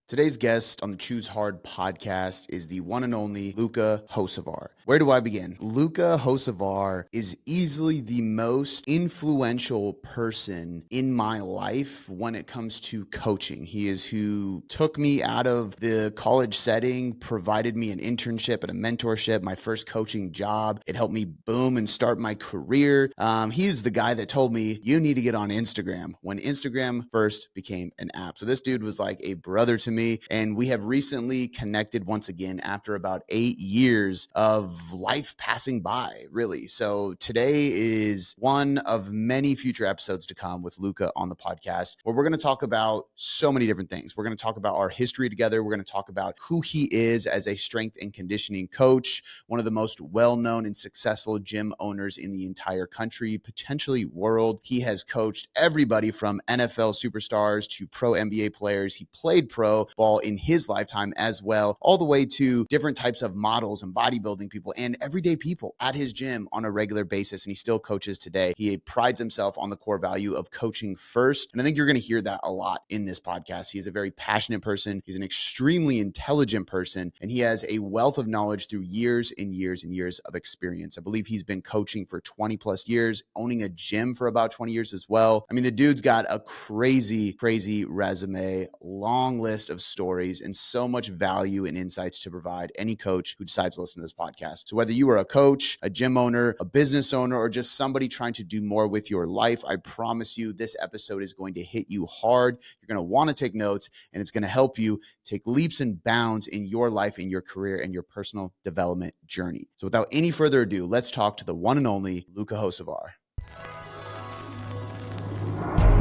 Today's guest on the Choose Hard podcast is the one and only Luka Hocevar. Where do I begin? Luka Hocevar is easily the most influential person in my life when it comes to coaching. He is who took me out of the college setting, provided me an internship and a mentorship, my first coaching job. It helped me boom and start my career. He is the guy that told me, you need to get on Instagram when Instagram first became an app. So this dude was like a brother to me. And we have recently connected once again after about 8 years of life passing by, really. So today is one of many future episodes to come with Luka on the podcast, where we're going to talk about so many different things. We're going to talk about our history together. We're going to talk about who he is as a strength and conditioning coach, one of the most well-known and successful gym owners in the entire country, potentially world. He has coached everybody from NFL superstars to pro NBA players. He played pro ball in his lifetime as well, all the way to different types of models and bodybuilding people and everyday people at his gym on a regular basis. And he still coaches today. He prides himself on the core value of coaching first. And I think you're going to hear that a lot in this podcast. He is a very passionate person. He's an extremely intelligent person, and he has a wealth of knowledge through years and years and years of experience. I believe he's been coaching for 20 plus years, owning a gym for about 20 years as well. I mean, the dude's got a crazy, crazy resume, long list of stories, and so much value and insights to provide any coach who decides to listen to this podcast. So whether you are a coach, a gym owner, a business owner, or just somebody trying to do more with your life, I promise you this episode is going to hit you hard. You're going to want to take notes, and it's going to help you take leaps and bounds in your life, in your career, and your personal development journey. So without any further ado, let's talk to the one and only Luka Hocevar.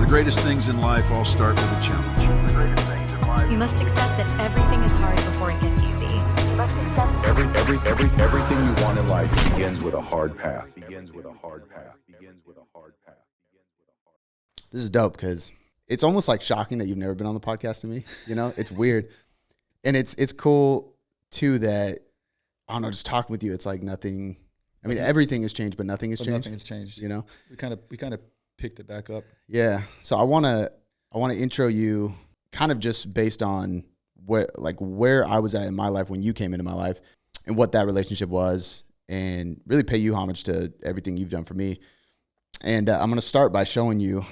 The greatest things in life all start with a challenge. You must accept that everything is hard before it gets easy. Everything you want in life begins with a hard path. This is dope because it's almost like shocking that you've never been on the podcast to me. You know, it's weird. And it's cool too that, I don't know, just talking with you, it's like nothing. I mean, everything has changed, but nothing has changed. Nothing has changed. You know? We kind of picked it back up. Yeah. So I wanna intro you kind of just based on where I was at in my life when you came into my life and what that relationship was, and really pay you homage to everything you've done for me. And I'm going to start by showing you,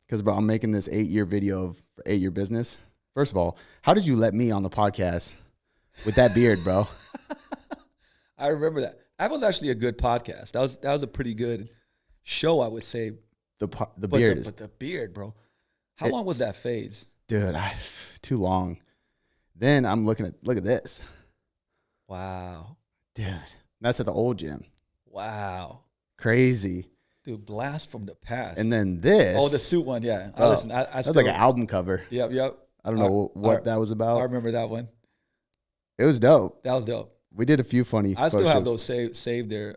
because, bro, I'm making this 8-year video of 8-year business. First of all, how did you let me on the podcast with that beard, bro? I remember that. That was actually a good podcast. That was a pretty good show, I would say. The beard But the beard, bro. How long was that phase? Dude, too long. Then I'm look at this. Wow. Dude, that's at the old gym. Wow. Crazy. Dude, blast from the past. And then this. Oh, the suit one, yeah. That's like an album cover. Yep. I don't know what that was about. I remember that one. It was dope. That was dope. We did a few funny I still photos. have those saved there.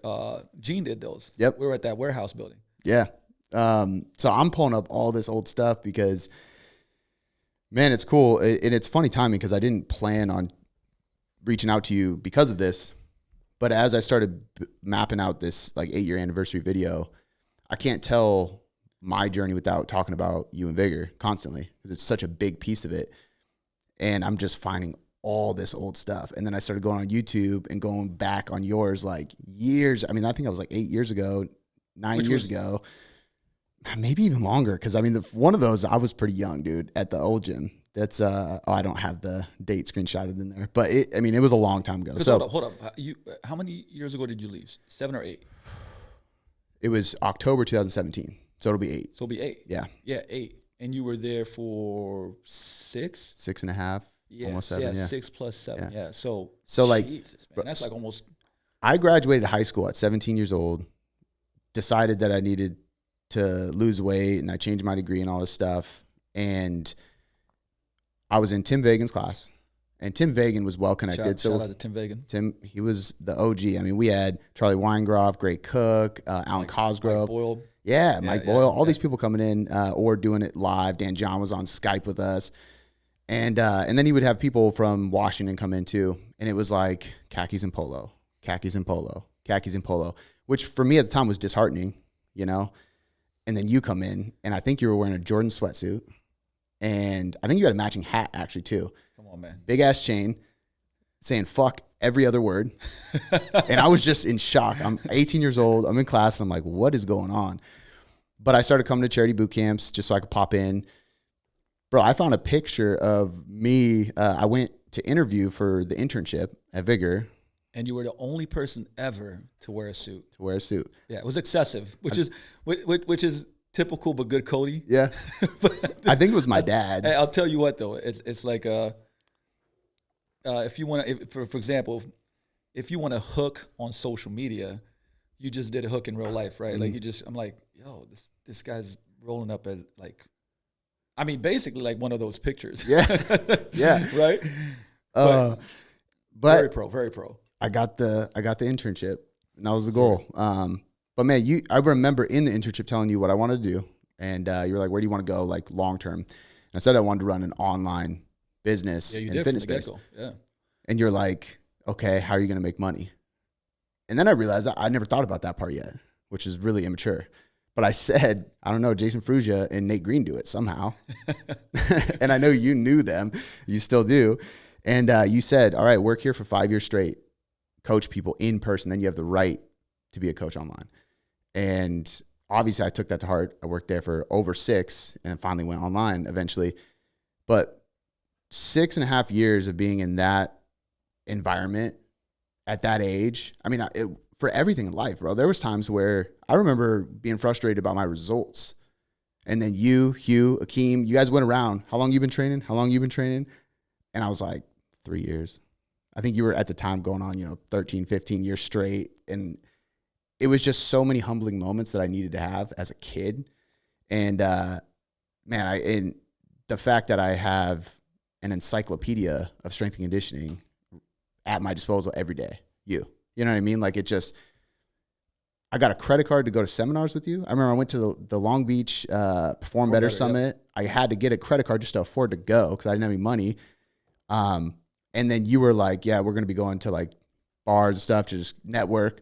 Gene did those. Yep. We were at that warehouse building. Yeah. So I'm pulling up all this old stuff because, man, it's cool. And it's funny timing because I didn't plan on reaching out to you because of this. But as I started mapping out this like 8-year anniversary video, I can't tell my journey without talking about you and Vigor constantly because it's such a big piece of it. And I'm just finding all this old stuff. And then I started going on YouTube and going back on yours like years. I mean, I think that was like 8 years ago, 9 years ago. Maybe even longer, because I mean, one of those I was pretty young, dude, at the old gym. That's I don't have the date screenshotted in there, but it was a long time ago. So hold up. How many years ago did you leave? 7 or 8? It was October 2017, so it'll be 8. So it'll be 8. Yeah, 8. And you were there for 6, 6.5, almost 7. Yeah, 6 plus 7. Yeah. So like, Jesus, man, that's like almost. I graduated high school at 17 years old. Decided that I needed to lose weight, and I changed my degree and all this stuff. And I was in Tim Vagan's class, and Tim Vagan was well connected. Shout out to Tim Vagan. Tim, he was the OG. I mean, we had Charlie Weingroff, great cook, Alan Cosgrove. Mike Boyle. Yeah, Mike Boyle. All these people coming in or doing it live. Dan John was on Skype with us. And then he would have people from Washington come in too. And it was like khakis and polo, which for me at the time was disheartening, you know? And then you come in, and I think you were wearing a Jordan sweatsuit. And I think you had a matching hat actually too. Come on, man. Big ass chain saying fuck every other word. And I was just in shock. I'm 18 years old. I'm in class and I'm like, what is going on? But I started coming to charity boot camps just so I could pop in. Bro, I found a picture of me. I went to interview for the internship at Vigor. And you were the only person ever to wear a suit. Yeah, it was excessive, which is typical but good Cody. Yeah. I think it was my dad's. I'll tell you what though, it's like if you want to, for example, if you want to hook on social media, you just did a hook in real life, right? Like I'm like, yo, this guy's rolling up as like, I mean, basically like one of those pictures. Yeah. Yeah. Right. But very pro. I got the internship, and that was the goal. But man, I remember in the internship telling you what I wanted to do, and you were like, "Where do you want to go, like long term?" And I said I wanted to run an online business in the fitness space. Yeah. And you're like, "Okay, how are you going to make money?" And then I realized I never thought about that part yet, which is really immature. But I said, I don't know, Jason Frugia and Nate Green do it somehow. And I know you knew them. You still do. And you said, all right, work here for 5 years straight. Coach people in person. Then you have the right to be a coach online. And obviously I took that to heart. I worked there for over 6 and finally went online eventually. But 6.5 years of being in that environment at that age, I mean, for everything in life, bro, there was times where I remember being frustrated about my results. And then you, Hugh, Akeem, you guys went around. How long you been training? And I was like, 3 years. I think you were at the time going on, 13, 15 years straight. And it was just so many humbling moments that I needed to have as a kid. And and the fact that I have an encyclopedia of strength and conditioning at my disposal every day, you know what I mean? Like I got a credit card to go to seminars with you. I remember I went to the Long Beach Perform Better Summit. Yep. I had to get a credit card just to afford to go because I didn't have any money. And then you were like, yeah, we're going to be going to like bars and stuff to just network.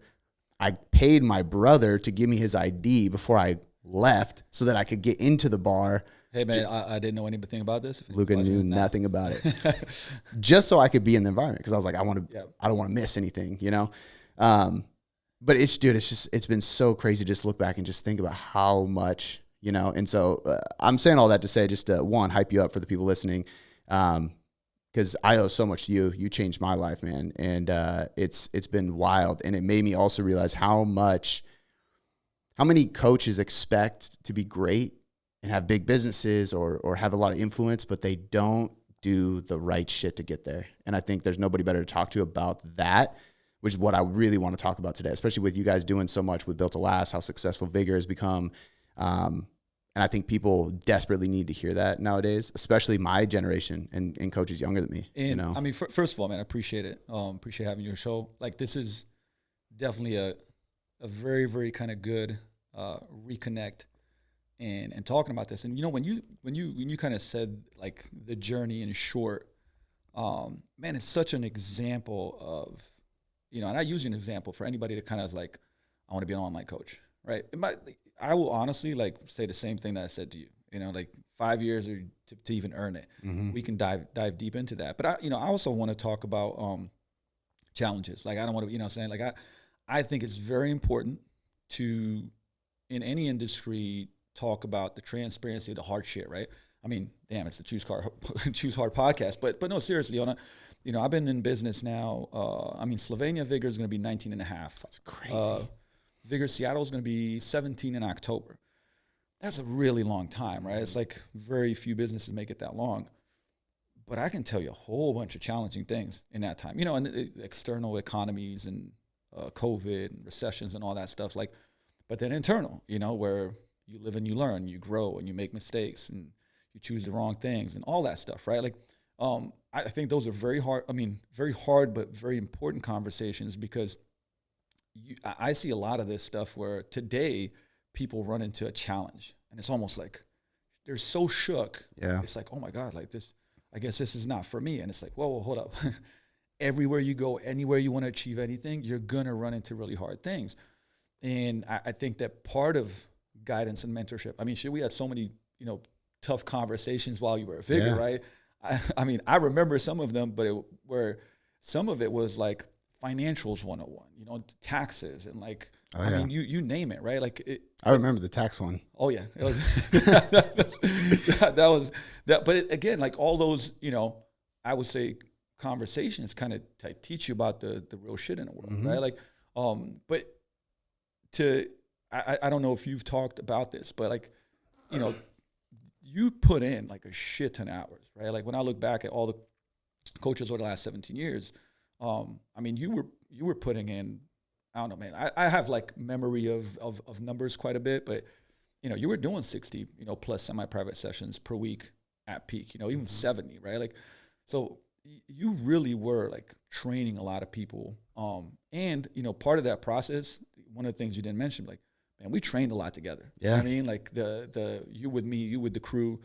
I paid my brother to give me his ID before I left so that I could get into the bar. Hey man, I didn't know anything about this. Luka knew nothing about it. Just so I could be in the environment because I was like, I don't want to miss anything, But it's been so crazy to just look back and just think about how much, And so I'm saying all that to say just one, hype you up for the people listening. Because I owe so much to you. You changed my life, man. And it's been wild. And it made me also realize how many coaches expect to be great and have big businesses or have a lot of influence, but they don't do the right shit to get there. And I think there's nobody better to talk to about that, which is what I really want to talk about today, especially with you guys doing so much with Built to Last, how successful Vigor has become. And I think people desperately need to hear that nowadays, especially my generation and coaches younger than me. And I mean, first of all, man, I appreciate it. Appreciate having your show. Like this is definitely a very, very kind of good reconnect and talking about this. And when you kind of said like the journey in short, man, it's such an example of, and I use an example for anybody to kind of like, I want to be an online coach, right? I will honestly like say the same thing that I said to you, like 5 years to even earn it. Mm-hmm. We can dive deep into that. But I also want to talk about challenges. Like I don't want to, I think it's very important to, in any industry, talk about the transparency of the hard shit, right? I mean, damn, it's a choose hard podcast, but no, seriously, I've been in business now. Slovenia Vigor is going to be 19 and a half. That's crazy. Vigor Seattle is going to be 17 in October. That's a really long time, right? It's like very few businesses make it that long. But I can tell you a whole bunch of challenging things in that time, and external economies and COVID and recessions and all that stuff. But then internal, where you live and you learn, you grow and you make mistakes and you choose the wrong things and all that stuff, right? I think those are very hard, but very important conversations because I see a lot of this stuff where today people run into a challenge and it's almost like they're so shook. Yeah. It's like, oh my God, like this, I guess this is not for me. And it's like, whoa, hold up. Everywhere you go, anywhere you want to achieve anything, you're going to run into really hard things. And I think that part of guidance and mentorship, we had so many, tough conversations while you were a figure, Yeah. right? I mean, I remember some of them, but where some of it was like financials 101, you know, taxes and like, I mean, you name it, right? Like I remember the tax one. Oh yeah, it was that was that. But again, like all those, you know, I would say conversations kind of teach you about the real shit in the world, right? Like, but I don't know if you've talked about this, but like, you know, you put in like a shit ton of hours, right? Like when I look back at all the coaches over the last 17 years, I mean, you were putting in, I don't know, man. I have like memory of numbers quite a bit, but you know, you were doing 60, you know, plus semi-private sessions per week at peak, you know, even 70, right? Like, so you really were like training a lot of people. And you know, part of that process, one of the things you didn't mention, like, man, we trained a lot together. Yeah. You know what I mean? Like the you with me, you with the crew,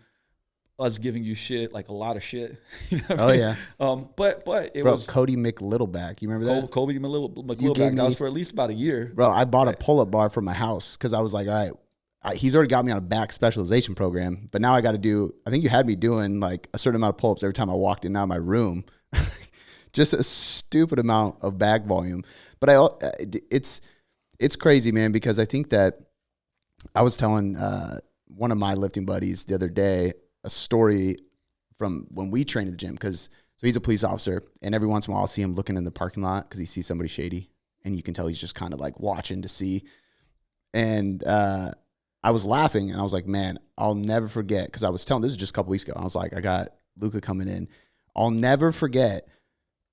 us giving you shit, like a lot of shit. You know what I mean? Yeah. But it Bro, was Cody McLittleback. You remember that? Cody gave McLittleback. That was me- for at least about a year. Bro, I bought a pull-up bar for my house because I was like, all right, he's already got me on a back specialization program, but now I got to do, I think you had me doing like a certain amount of pull-ups every time I walked in and out of my room. Just a stupid amount of back volume. But it's crazy, man, because I think that I was telling one of my lifting buddies the other day a story from when we trained at the gym, so he's a police officer, and every once in a while I'll see him looking in the parking lot because he sees somebody shady, and you can tell he's just kind of like watching to see. And I was laughing, and I was like, man, I'll never forget, because I was telling, this was just a couple weeks ago, I was like, I got Luka coming in. I'll never forget.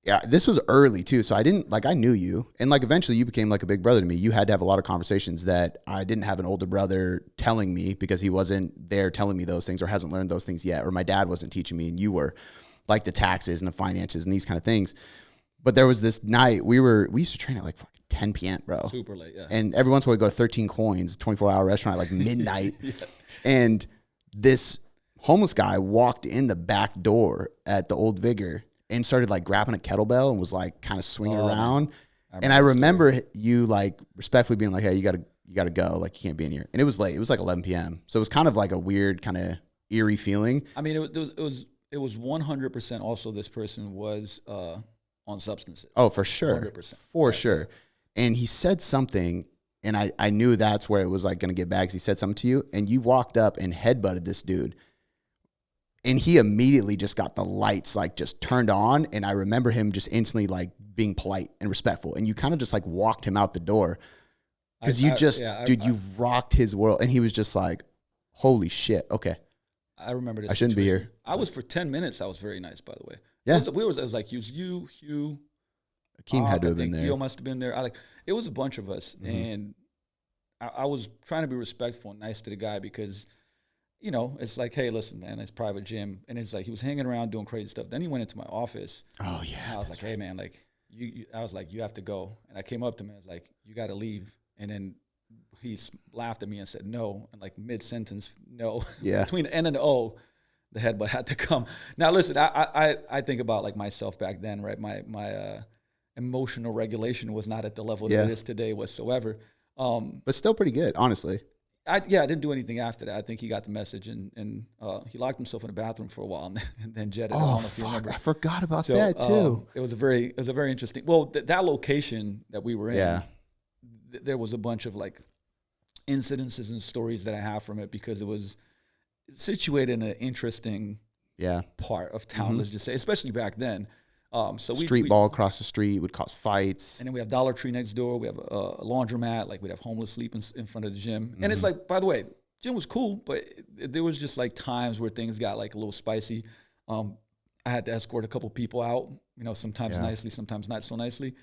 Yeah, this was early too, so I didn't, like, I knew you, and like eventually you became like a big brother to me. You had to have a lot of conversations that I didn't have an older brother telling me, because he wasn't there telling me those things or hasn't learned those things yet, or my dad wasn't teaching me, and you were, like the taxes and the finances and these kind of things. But there was this night we used to train at like 10 p.m., bro. Super late, yeah. And every once in a while we go to 13 Coins, 24-hour restaurant at like midnight. Yeah. And this homeless guy walked in the back door at the Old Vigor and started like grabbing a kettlebell and was like kind of swinging around. I remember you like respectfully being like, hey, you gotta go. Like, you can't be in here. And it was late. It was like 11 p.m. So it was kind of like a weird kind of eerie feeling. I mean, it was 100% also this person was on substances. Oh, for sure. 100%. For sure. And he said something, and I knew that's where it was like going to get bad, because he said something to you, and you walked up and headbutted this dude. And he immediately just got the lights like just turned on. And I remember him just instantly like being polite and respectful. And you kind of just like walked him out the door, because you rocked his world. And he was just like, holy shit. Okay. I remember this. I shouldn't be here. I was for 10 minutes. I was very nice, by the way. Yeah. It was like, it was you, Hugh. Akeem had to have been there. Theo must have been there. It was a bunch of us. Mm-hmm. And I was trying to be respectful and nice to the guy, because, you know, it's like, hey, listen, man, it's private gym. And it's like, he was hanging around doing crazy stuff. Then he went into my office. Oh, yeah. I was like, hey, man, like, I was like, you have to go. And I came up to him and I was like, you got to leave. And then he laughed at me and said, no. And like mid-sentence, no. Yeah. Between the N and the O, the headbutt had to come. Now, listen, I think about like myself back then, right? My emotional regulation was not at the level that it is today whatsoever. But still pretty good, honestly. I didn't do anything after that. I think he got the message, and he locked himself in the bathroom for a while, and then jetted. Oh, I don't know if you remember. I forgot about that too. It was a very interesting. Well, that location that we were in, there was a bunch of like incidences and stories that I have from it, because it was situated in an interesting part of town. Mm-hmm. Let's just say, especially back then. So street ball across the street would cause fights. And then we have Dollar Tree next door. We have a laundromat. Like, we'd have homeless sleep in front of the gym. Mm-hmm. And it's like, by the way, gym was cool, but there was just like times where things got like a little spicy. I had to escort a couple people out, you know, sometimes nicely, sometimes not so nicely.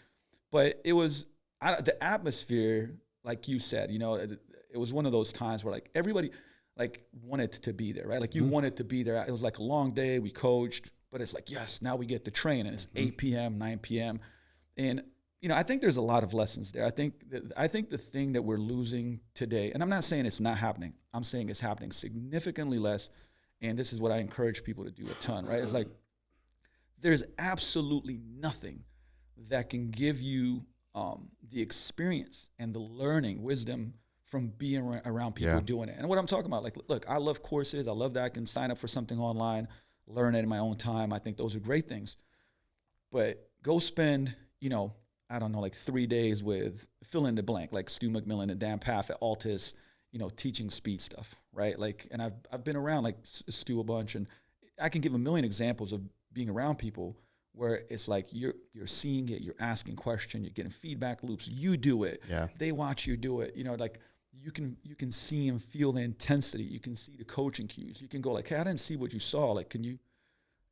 But it was the atmosphere, like you said, you know, it was one of those times where like everybody like wanted to be there, right? Like you wanted to be there. It was like a long day. We coached. But it's like, yes, now we get to train, and it's 8 p.m., 9 p.m. And, you know, I think there's a lot of lessons there. I think the thing that we're losing today, and I'm not saying it's not happening. I'm saying it's happening significantly less, and this is what I encourage people to do a ton, right? It's like, there's absolutely nothing that can give you the experience and the learning, wisdom from being around people Yeah. doing it. And what I'm talking about, like, look, I love courses. I love that I can sign up for something online, learn it in my own time. I think those are great things. But go spend, I don't know, like 3 days with fill in the blank, like Stu McMillan and Dan Paff at Altus, teaching speed stuff, right? Like, and I've been around like Stu a bunch, and I can give a million examples of being around people where it's like you're seeing it, you're asking questions, you're getting feedback loops, you do it, Yeah. they watch you do it, like you can see and feel the intensity, you can see the coaching cues, you can go like, hey, I didn't see what you saw, like, can you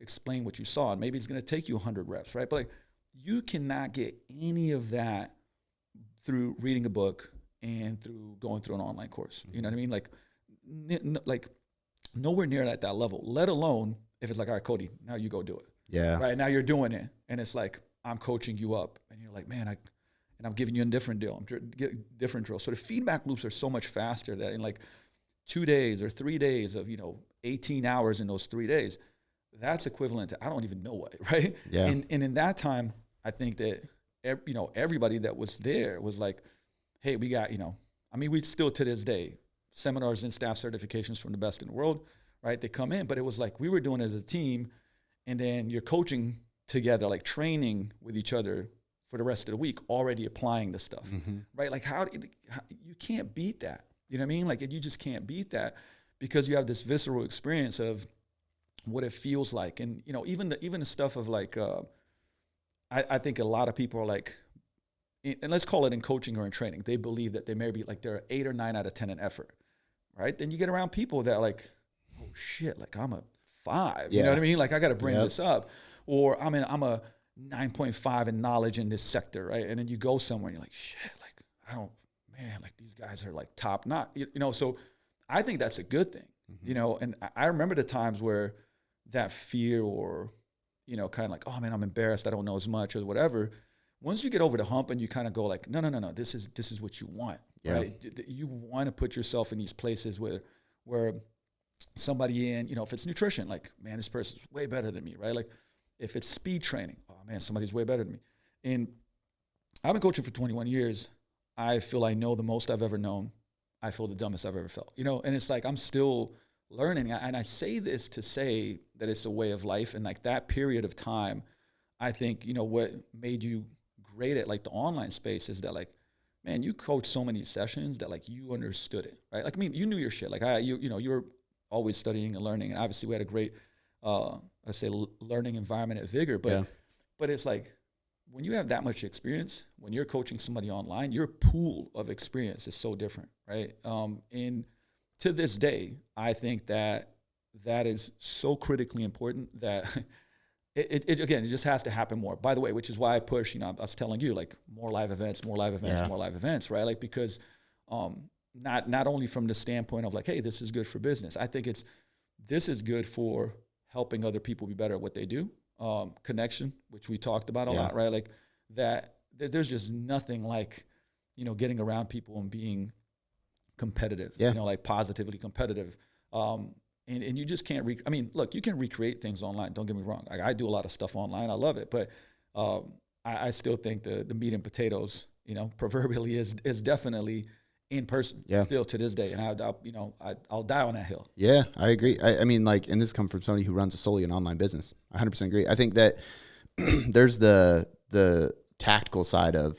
explain what you saw? And maybe it's going to take you 100 reps, right? But like, you cannot get any of that through reading a book and through going through an online course. You know what I mean? Like, like nowhere near at that level, let alone if it's like, all right, Cody, now you go do it. Yeah. Right now you're doing it. And it's like, I'm coaching you up and you're like, man, and I'm giving you a different deal. Different drill. So the feedback loops are so much faster that in like 2 days or 3 days of, 18 hours in those 3 days, that's equivalent to, I don't even know what, right? Yeah. And in that time, I think that, everybody that was there was like, hey, we got, we still to this day, seminars and staff certifications from the best in the world, right? They come in, but it was like, we were doing it as a team, and then you're coaching together, like training with each other for the rest of the week, already applying the stuff, right? Like how you can't beat that. You know what I mean? Like, you just can't beat that because you have this visceral experience of what it feels like. And, even the stuff of like, I think a lot of people are like, and let's call it in coaching or in training, they believe that they may be like, they're 8 or 9 out of 10 in effort, right? Then you get around people that are like, oh shit, like I'm a 5, you know what I mean? Like I got to bring this up, or I'm a 9.5 in knowledge in this sector, right? And then you go somewhere and you're like, shit, like like these guys are like top notch, so I think that's a good thing, and I remember the times where that fear or, kind of like, oh man, I'm embarrassed, I don't know as much or whatever. Once you get over the hump and you kind of go like, no, this is what you want, right? You want to put yourself in these places where somebody if it's nutrition, like, man, this person's way better than me, right? Like if it's speed training, oh man, somebody's way better than me. And I've been coaching for 21 years. I feel I know the most I've ever known. I feel the dumbest I've ever felt, and it's like, I'm still learning. And I say this to say that it's a way of life. And like that period of time, I think, what made you great at like the online space is that like, man, you coached so many sessions that like you understood it, right? Like, you knew your shit. Like you were always studying and learning. And obviously we had a great, learning environment at Vigor, but it's like, when you have that much experience, when you're coaching somebody online, your pool of experience is so different, right? And to this day, I think that is so critically important that it just has to happen more. By the way, which is why I push, I was telling you, like, more live events, more live events, right? Like, because not only from the standpoint of like, hey, this is good for business. I think this is good for helping other people be better at what they do. Connection, which we talked about a lot, right? Like that, there's just nothing like, getting around people and being competitive, like positively competitive. And you just can't, look, you can recreate things online. Don't get me wrong. Like, I do a lot of stuff online. I love it. But I still think the meat and potatoes, proverbially is definitely in person still to this day. And I'll die on that hill. Yeah, I agree. I mean, like, and this comes from somebody who runs solely an online business. I 100% agree. I think that there's the tactical side of,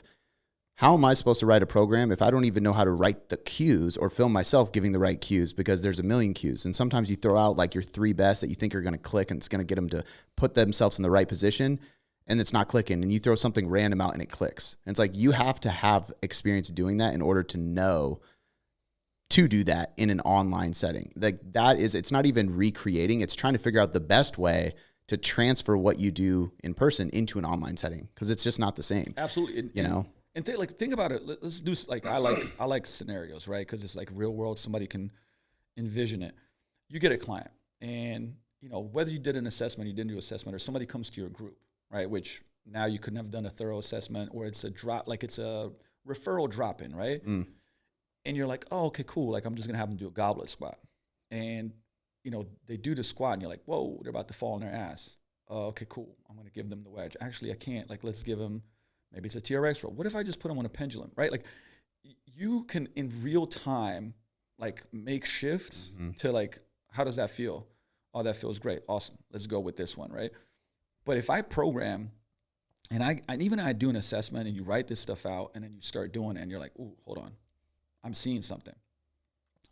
how am I supposed to write a program if I don't even know how to write the cues or film myself giving the right cues, because there's a million cues. And sometimes you throw out like your 3 best that you think are going to click and it's going to get them to put themselves in the right position, and it's not clicking, and you throw something random out and it clicks. And it's like, you have to have experience doing that in order to know to do that in an online setting. Like, it's not even recreating, it's trying to figure out the best way to transfer what you do in person into an online setting, because it's just not the same. Absolutely. And think about it. Let's do like, I like scenarios, right? Because it's like real world. Somebody can envision it. You get a client, and whether you did an assessment, you didn't do an assessment, or somebody comes to your group, right? Which now you couldn't have done a thorough assessment, or it's a drop, like it's a referral drop in, right? And you're like, oh, okay, cool. Like, I'm just gonna have them do a goblet squat, and they do the squat, and you're like, whoa, they're about to fall on their ass. Oh, okay, cool. I'm gonna give them the wedge. Actually, I can't. Like, let's give them. Maybe it's a TRX roll. What if I just put them on a pendulum, right? Like, you can in real time, like make shifts to like, how does that feel? Oh, that feels great. Awesome. Let's go with this one, right? But if I program and I do an assessment and you write this stuff out and then you start doing it and you're like, ooh, hold on. I'm seeing something.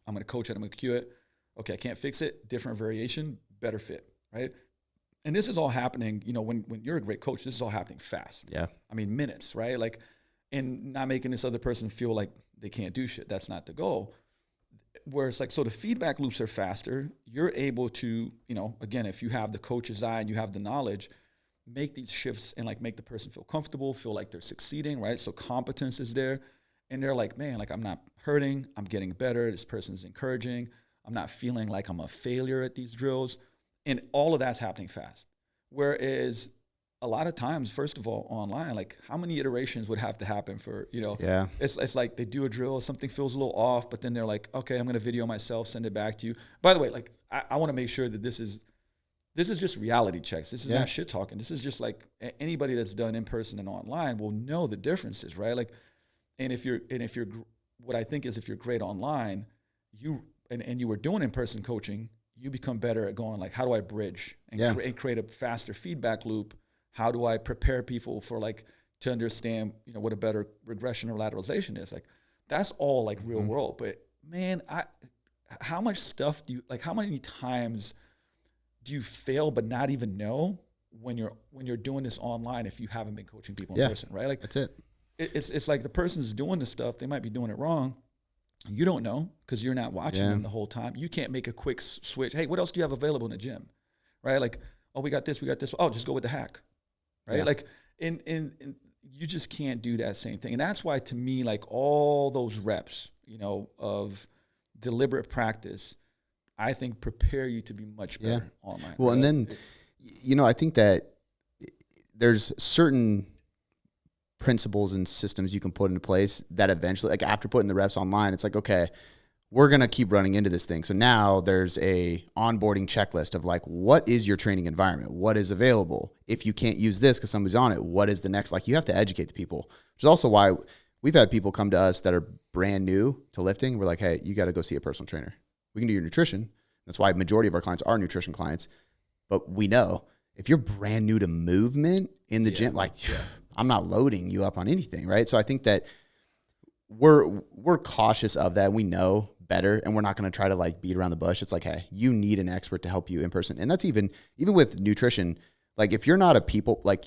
I'm going to coach it. I'm going to cue it. Okay, I can't fix it. Different variation, better fit, right? And this is all happening, you know, when you're a great coach, this is all happening fast. Yeah. I mean, minutes, right? Like, and not making this other person feel like they can't do shit. That's not the goal. Where it's like, so the feedback loops are faster. You're able to, you know, again, if you have the coach's eye and you have the knowledge, make these shifts and like make the person feel comfortable, feel like they're succeeding, right? So competence is there. And they're like, man, like I'm not hurting. I'm getting better. This person's encouraging. I'm not feeling like I'm a failure at these drills. And all of that's happening fast. Whereas a lot of times, first of all, online, like how many iterations would have to happen for, you know, it's like they do a drill, something feels a little off, but then they're like, okay, I'm going to video myself, send it back to you. By the way, like I want to make sure that this is just reality checks. This is not shit talking. This is just like anybody that's done in person and online will know the differences, right? Like, and if you're what I think is if you're great online, you were doing in-person coaching, you become better at going like, how do I bridge and create a faster feedback loop? How do I prepare people for like to understand, you know, what a better regression or lateralization is? Like that's all like real world. But man, how much stuff do you like? How many times do you fail but not even know when you're doing this online if you haven't been coaching people in person, right? Like that's it. It's like the person's doing this stuff. They might be doing it wrong. You don't know because you're not watching them the whole time. You can't make a quick switch. Hey, what else do you have available in the gym? Right? Like, oh, we got this. Oh, just go with the hack. Right? Yeah. Like, and you just can't do that same thing. And that's why, to me, like all those reps, you know, of deliberate practice, I think prepare you to be much better online. Well, right? And then, you know, I think that there's certain principles and systems you can put into place that eventually, like after putting the reps online, it's like, okay, we're going to keep running into this thing. So now there's a onboarding checklist of like, what is your training environment? What is available? If you can't use this because somebody's on it, what is the next? Like you have to educate the people, which is also why we've had people come to us that are brand new to lifting. We're like, hey, you got to go see a personal trainer. We can do your nutrition. That's why majority of our clients are nutrition clients. But we know if you're brand new to movement in the gym, like I'm not loading you up on anything, right? So I think that we're cautious of that. We know better, and we're not going to try to like beat around the bush. It's like, hey, you need an expert to help you in person. And that's even with nutrition. Like if you're not a people, like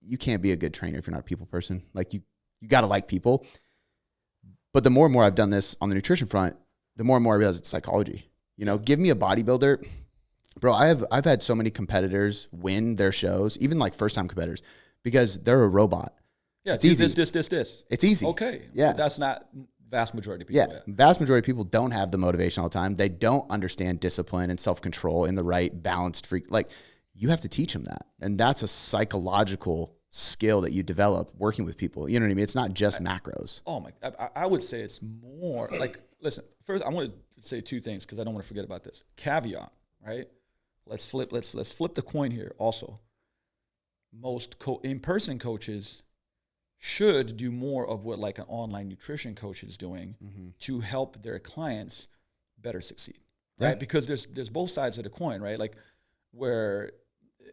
you can't be a good trainer if you're not a people person. Like you got to like people. But the more and more I've done this on the nutrition front, the more and more I realize it's psychology. You know, give me a bodybuilder. Bro, I've had so many competitors win their shows, even like first-time competitors, because they're a robot. Yeah, it's easy. This. It's easy. Okay. Yeah. But that's not vast majority of people. Yeah. Vast majority of people don't have the motivation all the time. They don't understand discipline and self-control in the right balanced freak. Like you have to teach them that. And that's a psychological skill that you develop working with people. You know what I mean? It's not just macros. Oh my, I would say it's more like, listen, first I want to say two things because I don't want to forget about this. Caveat, right? Let's flip the coin here also. Most in-person coaches should do more of what like an online nutrition coach is doing to help their clients better succeed, right? Yeah. Because there's both sides of the coin, right? Like where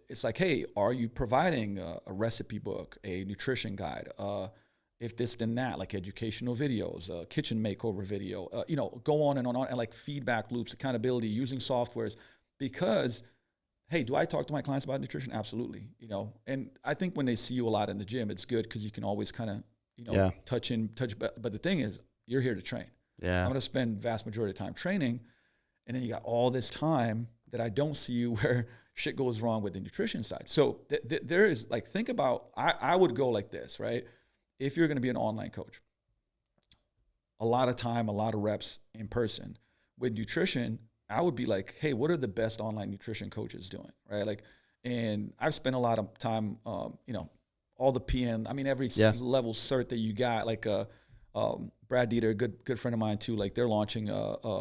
it's like, hey, are you providing a recipe book, a nutrition guide, if this then that, like educational videos, kitchen makeover video, you know, go on, and like feedback loops, accountability, using softwares, because hey, do I talk to my clients about nutrition? Absolutely. You know, and I think when they see you a lot in the gym, it's good because you can always kind of, you know, touch. But the thing is, you're here to train. Yeah. I'm going to spend vast majority of the time training. And then you got all this time that I don't see you where shit goes wrong with the nutrition side. So there is like, think about, I would go like this, right? If you're going to be an online coach, a lot of time, a lot of reps in person. With nutrition, I would be like, hey, what are the best online nutrition coaches doing, right? Like, and I've spent a lot of time, you know, all the PN, I mean, every level cert that you got, like Brad Dieter, a good friend of mine too, like they're launching Macros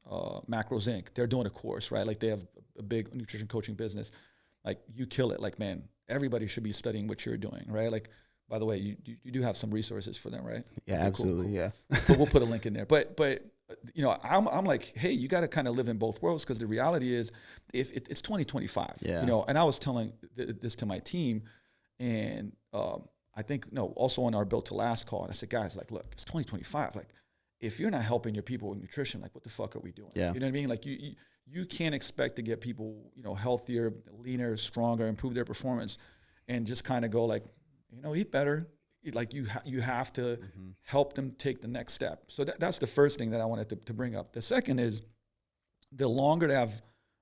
Inc. They're doing a course, right? Like they have a big nutrition coaching business. Like you kill it. Like, man, everybody should be studying what you're doing, right? Like by the way, you do have some resources for them, right? Yeah, Okay, absolutely. cool. Yeah. But we'll put a link in there. But you know, I'm like, hey, you got to kind of live in both worlds, because the reality is, if it's 2025, Yeah. you know, and I was telling this to my team, and I think also on our Built to Last call, and I said, guys, like, look, it's 2025, like, if you're not helping your people with nutrition, like, what the fuck are we doing? Yeah. You know what I mean? Like, you can't expect to get people, you know, healthier, leaner, stronger, improve their performance, and just kind of go like, you know, eat better. Like, you have to help them take the next step. So that's the first thing that I wanted to bring up. The second is, the longer that I've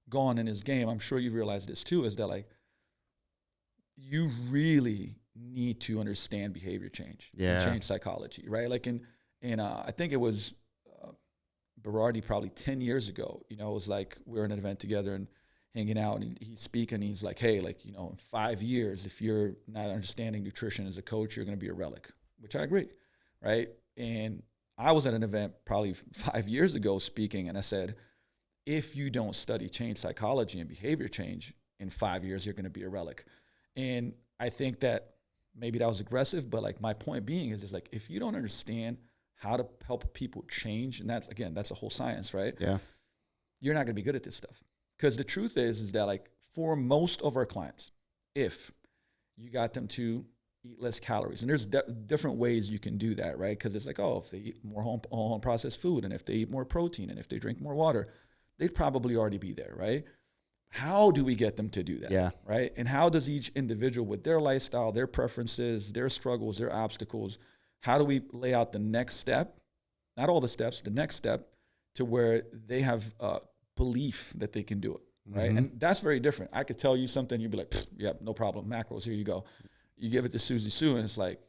gone in this game, I'm sure you've realized this too, is that, like, you really need to understand behavior change, and change psychology, right? Like, and I think it was Berardi probably 10 years ago, you know, it was like, we were in an event together and hanging out, and he's speaking, he's like, hey, like, you know, in 5 years, if you're not understanding nutrition as a coach, you're going to be a relic, which I agree, right? And I was at an event probably 5 years ago speaking, and I said, if you don't study change psychology and behavior change, in 5 years, you're going to be a relic. And I think that maybe that was aggressive, but, like, my point being is like, if you don't understand how to help people change, and that's a whole science, right? Yeah. You're not going to be good at this stuff. Because the truth is that, like, for most of our clients, if you got them to eat less calories, and there's different ways you can do that, right? Because it's like, oh, if they eat more home processed food, and if they eat more protein, and if they drink more water, they'd probably already be there, right? How do we get them to do that? Yeah. Right? And how does each individual, with their lifestyle, their preferences, their struggles, their obstacles, how do we lay out the next step? Not all the steps, the next step, to where they have belief that they can do it, right? And that's very different. I could tell you something, you'd be like, yeah, no problem, macros, here you go. You give it to Susie Sue, and it's like,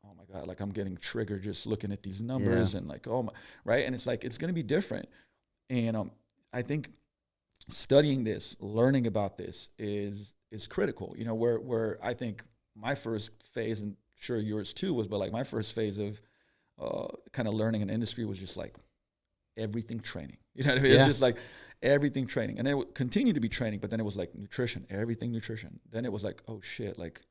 oh my God, like, I'm getting triggered just looking at these numbers, and like, oh my, right? And it's like, it's going to be different. And I think studying this, learning about this is critical. You know, where I think my first phase, and sure yours too, was, but like, my first phase of kind of learning an industry was just like everything training. You know what I mean? It's just like everything training. And then it would continue to be training, but then it was like nutrition, everything nutrition. Then it was like, oh shit, like,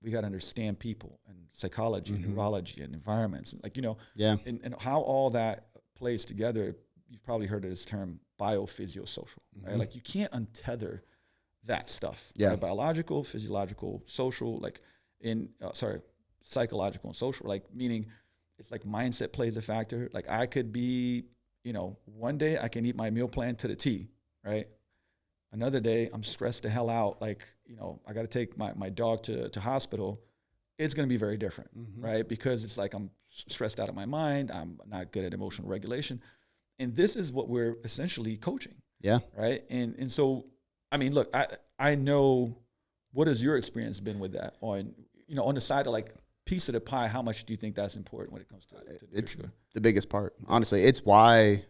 we got to understand people and psychology and neurology and environments. And, like, you know, and how all that plays together. You've probably heard of this term, biophysiosocial, right? Like, you can't untether that stuff. Right? Biological, physiological, social, like psychological and social, like, meaning it's like mindset plays a factor. Like, I could be, you know, one day I can eat my meal plan to the T, right? Another day I'm stressed the hell out. Like, you know, I got to take my dog to hospital. It's going to be very different, right? Because it's like, I'm stressed out of my mind. I'm not good at emotional regulation. And this is what we're essentially coaching. Yeah. Right. And so, I mean, look, I know, what has your experience been with that on, you know, on the side of, like, piece of the pie, how much do you think that's important when it comes to it's the biggest part. Honestly, it's why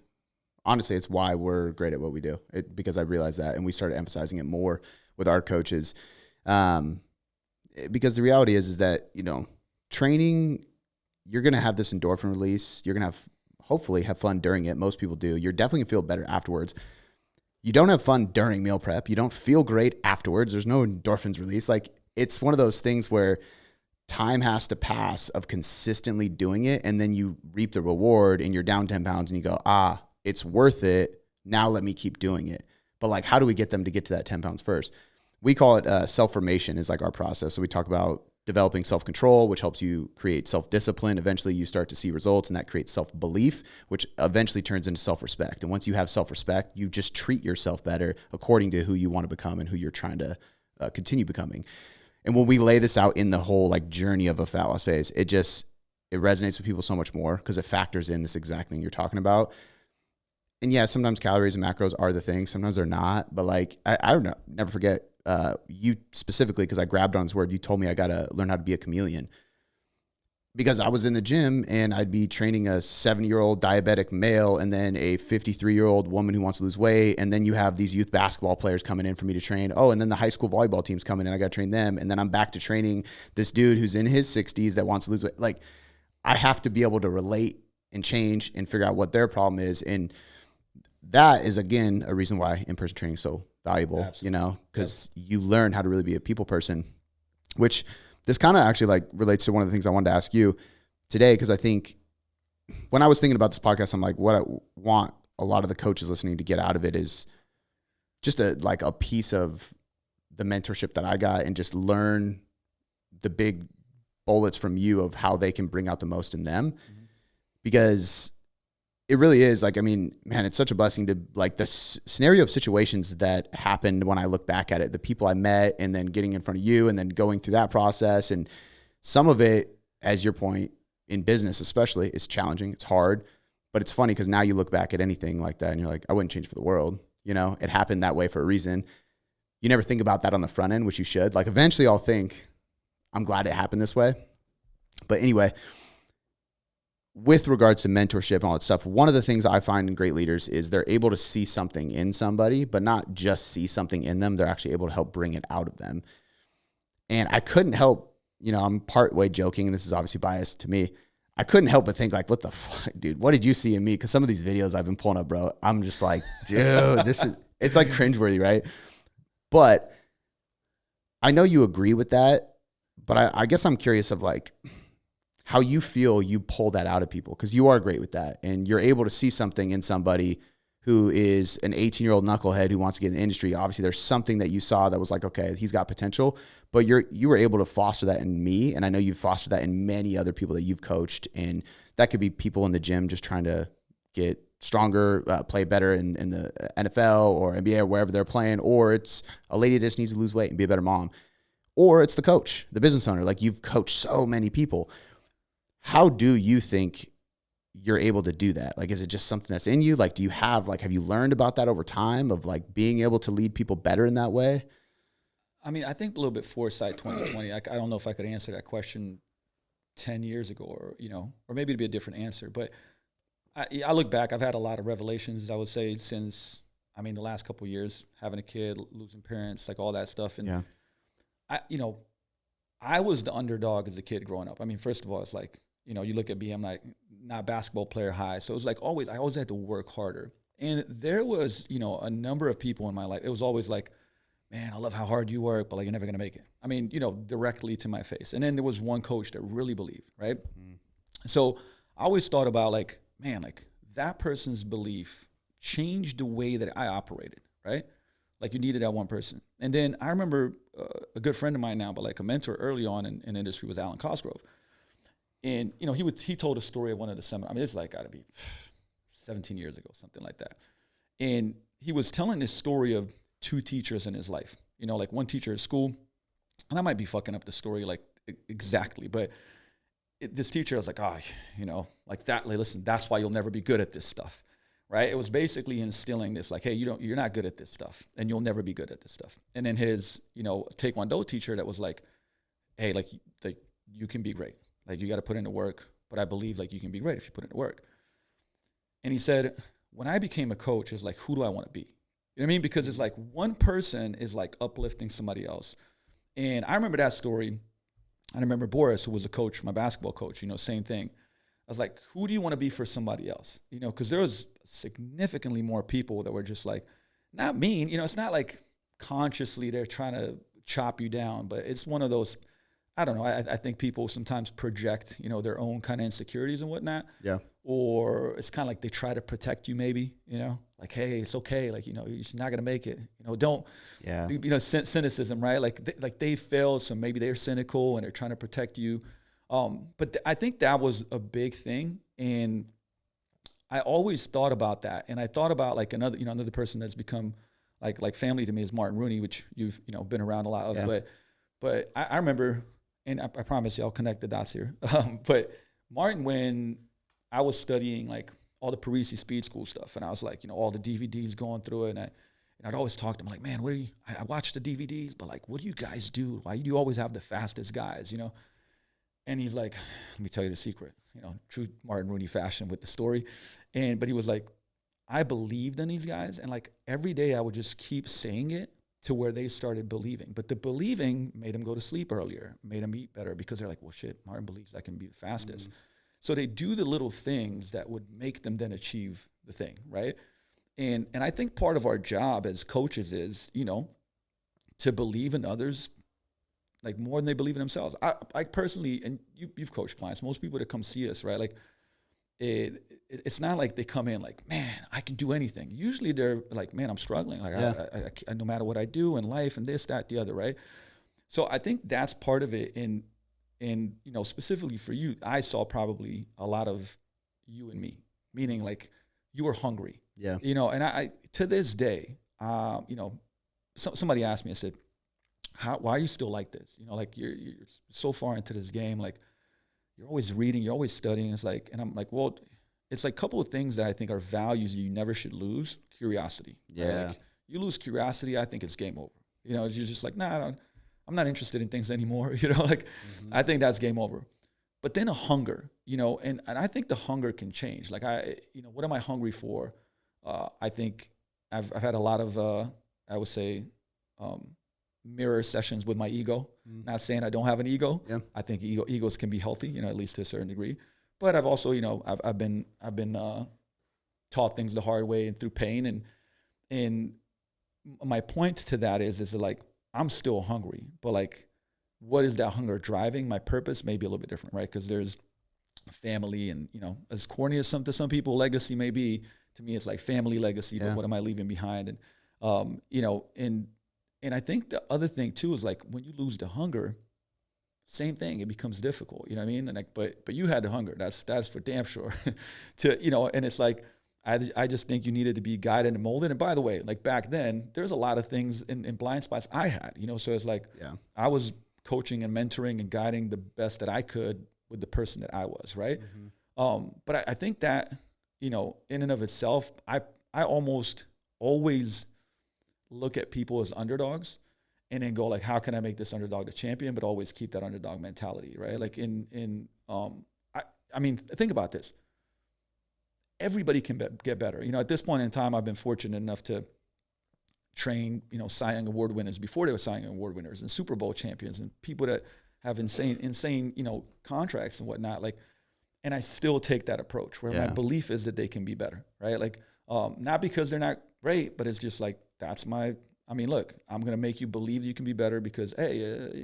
we're great at what we do. Because I realized that, and we started emphasizing it more with our coaches. Because the reality is that, you know, training, you're going to have this endorphin release. You're going to hopefully have fun during it. Most people do. You're definitely going to feel better afterwards. You don't have fun during meal prep. You don't feel great afterwards. There's no endorphins release. Like, it's one of those things where time has to pass of consistently doing it, and then you reap the reward and you're down 10 pounds and you go, it's worth it. Now let me keep doing it. But, like, how do we get them to get to that 10 pounds first? We call it self-formation is like our process. So we talk about developing self-control, which helps you create self-discipline. Eventually you start to see results, and that creates self-belief, which eventually turns into self-respect. And once you have self-respect, you just treat yourself better according to who you want to become and who you're trying to continue becoming. And when we lay this out in the whole, like, journey of a fat loss phase, it resonates with people so much more, because it factors in this exact thing you're talking about. And yeah, sometimes calories and macros are the thing. Sometimes they're not. But, like, I don't know, never forget you specifically, because I grabbed on this word. You told me I got to learn how to be a chameleon. Because I was in the gym and I'd be training a 70-year-old diabetic male and then a 53-year-old woman who wants to lose weight. And then you have these youth basketball players coming in for me to train. Oh, and then the high school volleyball team's coming in. I got to train them. And then I'm back to training this dude who's in his 60s that wants to lose weight. Like, I have to be able to relate and change and figure out what their problem is. And that is, again, a reason why in-person training is so valuable. Absolutely. You know, because you learn how to really be a people person, which this kind of actually like relates to one of the things I wanted to ask you today, because I think when I was thinking about this podcast, I'm like, what I want a lot of the coaches listening to get out of it is just a piece of the mentorship that I got, and just learn the big bullets from you of how they can bring out the most in them. Mm-hmm. Because it really is like, I mean, man, it's such a blessing to like the scenario of situations that happened when I look back at it, the people I met, and then getting in front of you and then going through that process. And some of it, as your point in business, especially, is challenging. It's hard, but it's funny because now you look back at anything like that and you're like, I wouldn't change for the world. You know, it happened that way for a reason. You never think about that on the front end, which you should. Like eventually I'll think, I'm glad it happened this way. But anyway, with regards to mentorship and all that stuff, one of the things I find in great leaders is they're able to see something in somebody, but not just see something in them. They're actually able to help bring it out of them. And I couldn't help, you know, I'm part way joking, and this is obviously biased to me. I couldn't help but think like, what the fuck, dude, what did you see in me? Because some of these videos I've been pulling up, bro, I'm just like, dude, it's like cringeworthy, right? But I know you agree with that, but I guess I'm curious of like how you feel you pull that out of people, because you are great with that, and you're able to see something in somebody who is an 18-year-old knucklehead who wants to get in the industry. Obviously, there's something that you saw that was like, okay, he's got potential, but you were able to foster that in me, and I know you've fostered that in many other people that you've coached, and that could be people in the gym just trying to get stronger, play better in the NFL or NBA or wherever they're playing, or it's a lady that just needs to lose weight and be a better mom, or it's the coach, the business owner. Like, you've coached so many people. How do you think you're able to do that? Like, is it just something that's in you? Like, have you learned about that over time of like being able to lead people better in that way? I mean, I think a little bit foresight 2020. I don't know if I could answer that question 10 years ago, or maybe it'd be a different answer. But I look back, I've had a lot of revelations, I would say, since, the last couple of years, having a kid, losing parents, like all that stuff. And I was the underdog as a kid growing up. I mean, first of all, it's like, you look at me, I'm like not a basketball player high. So it was like I always had to work harder. And there was, a number of people in my life. It was always like, man, I love how hard you work, but like, you're never going to make it. I mean, directly to my face. And then there was one coach that really believed, right? Mm. So I always thought about like, man, like that person's belief changed the way that I operated, right? Like, you needed that one person. And then I remember a good friend of mine now, but like a mentor early on in the industry, was Alan Cosgrove. And, he told a story at one of the seminars. I mean, it's like got to be 17 years ago, something like that. And he was telling this story of two teachers in his life. Like one teacher at school, and I might be fucking up the story like exactly, but this teacher was like, like that. Like, listen, that's why you'll never be good at this stuff, right? It was basically instilling this, like, hey, you're not good at this stuff, and you'll never be good at this stuff. And then his, Taekwondo teacher that was like, hey, like you can be great. Like, you got to put in the work, but I believe like you can be great if you put in the work. And he said, when I became a coach, it's like, who do I want to be? You know what I mean? Because it's like one person is like uplifting somebody else. And I remember that story. I remember Boris, who was a coach, my basketball coach, same thing. I was like, who do you want to be for somebody else? Because there was significantly more people that were just like, not mean, it's not like consciously they're trying to chop you down, but it's one of those, I don't know. I think people sometimes project, their own kind of insecurities and whatnot. Yeah. Or it's kind of like they try to protect you, maybe, like, hey, it's okay. Like, you're just not going to make it, don't, cynicism, right? Like they failed. So maybe they're cynical and they're trying to protect you. But I think that was a big thing. And I always thought about that. And I thought about like another person that's become like family to me is Martin Rooney, which you've, been around a lot of, yeah. But I remember, and I promise you I'll connect the dots here. But Martin, when I was studying like all the Parisi Speed School stuff, and I was like, all the DVDs going through it, and I'd always talk to him like, man, I watch the DVDs, but like, what do you guys do? Why do you always have the fastest guys, And he's like, let me tell you the secret, true Martin Rooney fashion with the story. But he was like, I believed in these guys, and like every day I would just keep saying it to where they started believing. But the believing made them go to sleep earlier, made them eat better, because they're like, well, shit, Martin believes I can be the fastest. Mm-hmm. So they do the little things that would make them then achieve the thing, right? And I think part of our job as coaches is, to believe in others, like more than they believe in themselves. I personally, and you've coached clients, most people that come see us, right? Like it's not like they come in like, man, I can do anything. Usually they're like, man, I'm struggling. Like I no matter what I do in life and this, that, the other, right? So I think that's part of it. And you know, specifically for you, I saw probably a lot of you and me, meaning like you were hungry. Yeah. You know, and I to this day, you know, somebody asked me, I said, why are you still like this? You know, like you're so far into this game, like you're always reading, you're always studying. It's like, and I'm like, well, it's like a couple of things that I think are values you never should lose. Curiosity. Yeah. Right? Like you lose curiosity, I think it's game over. You know, you're just like, nah, I'm not interested in things anymore. You know, like I think that's game over. But then a hunger, you know, and I think the hunger can change. Like you know, what am I hungry for? I think I've had a lot of, I would say, mirror sessions with my ego. Not saying I don't have an ego. Yeah. I think egos can be healthy, you know, at least to a certain degree. But I've also, you know, I've been taught things the hard way and through pain. And my point to that is like I'm still hungry, but like, what is that hunger driving? My purpose may be a little bit different, right? Because there's family, and you know, as corny as to some people legacy may be, to me it's like family legacy. But what am I leaving behind? And you know, and I think the other thing too is like when you lose the hunger, same thing, it becomes difficult. You know what I mean? And like, but you had the hunger. That's for damn sure. To, you know, and it's like I just think you needed to be guided and molded. And by the way, like back then, there's a lot of things in blind spots I had. You know, so it's like I was coaching and mentoring and guiding the best that I could with the person that I was, right? But I think that, you know, in and of itself, I almost always look at people as underdogs and then go like, how can I make this underdog the champion, but always keep that underdog mentality, right? Like I mean, think about this. Everybody can get better. You know, at this point in time, I've been fortunate enough to train, you know, Cy Young Award winners before they were Cy Young Award winners and Super Bowl champions and people that have insane, you know, contracts and whatnot. Like, and I still take that approach where my belief is that they can be better, right? Like, not because they're not great, but it's just like, I mean, look, I'm going to make you believe you can be better because, hey,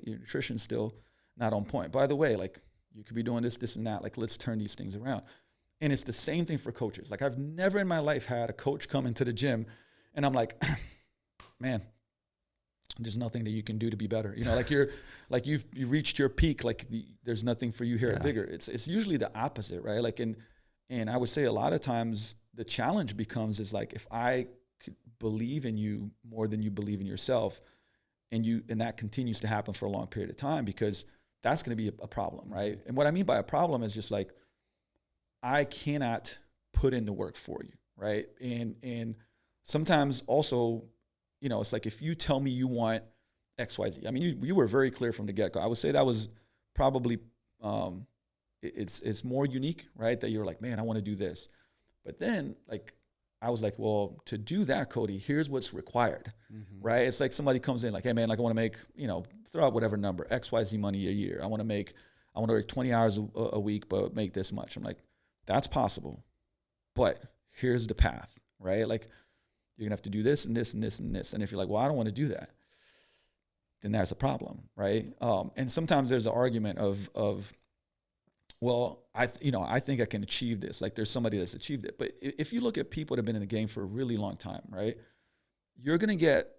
your nutrition's still not on point. By the way, like you could be doing this and that. Like, let's turn these things around. And it's the same thing for coaches. Like I've never in my life had a coach come into the gym and I'm like, man, there's nothing that you can do to be better. You know, like you've reached your peak. Like there's nothing for you here at Vigor. It's usually the opposite, right? Like, and I would say a lot of times the challenge becomes is like, if I could believe in you more than you believe in yourself, and that continues to happen for a long period of time, because that's going to be a problem, right? And what I mean by a problem is just like, I cannot put in the work for you, right? And sometimes also, you know, it's like if you tell me you want X, Y, Z. I mean, you were very clear from the get-go. I would say that was probably it's more unique, right? That you're like, man, I want to do this. But then, like, I was like, well, to do that, Cody, here's what's required, right? It's like somebody comes in like, hey, man, like I want to make, you know, throw out whatever number, X, Y, Z money a year. I want to work 20 hours a week, but make this much. I'm like, that's possible, but here's the path, right? Like you're gonna have to do this and this and this and this. And if you're like, well, I don't want to do that, then there's a problem, right? And sometimes there's an argument of, well, I think I can achieve this. Like there's somebody that's achieved it. But if you look at people that have been in the game for a really long time, right? You're gonna get,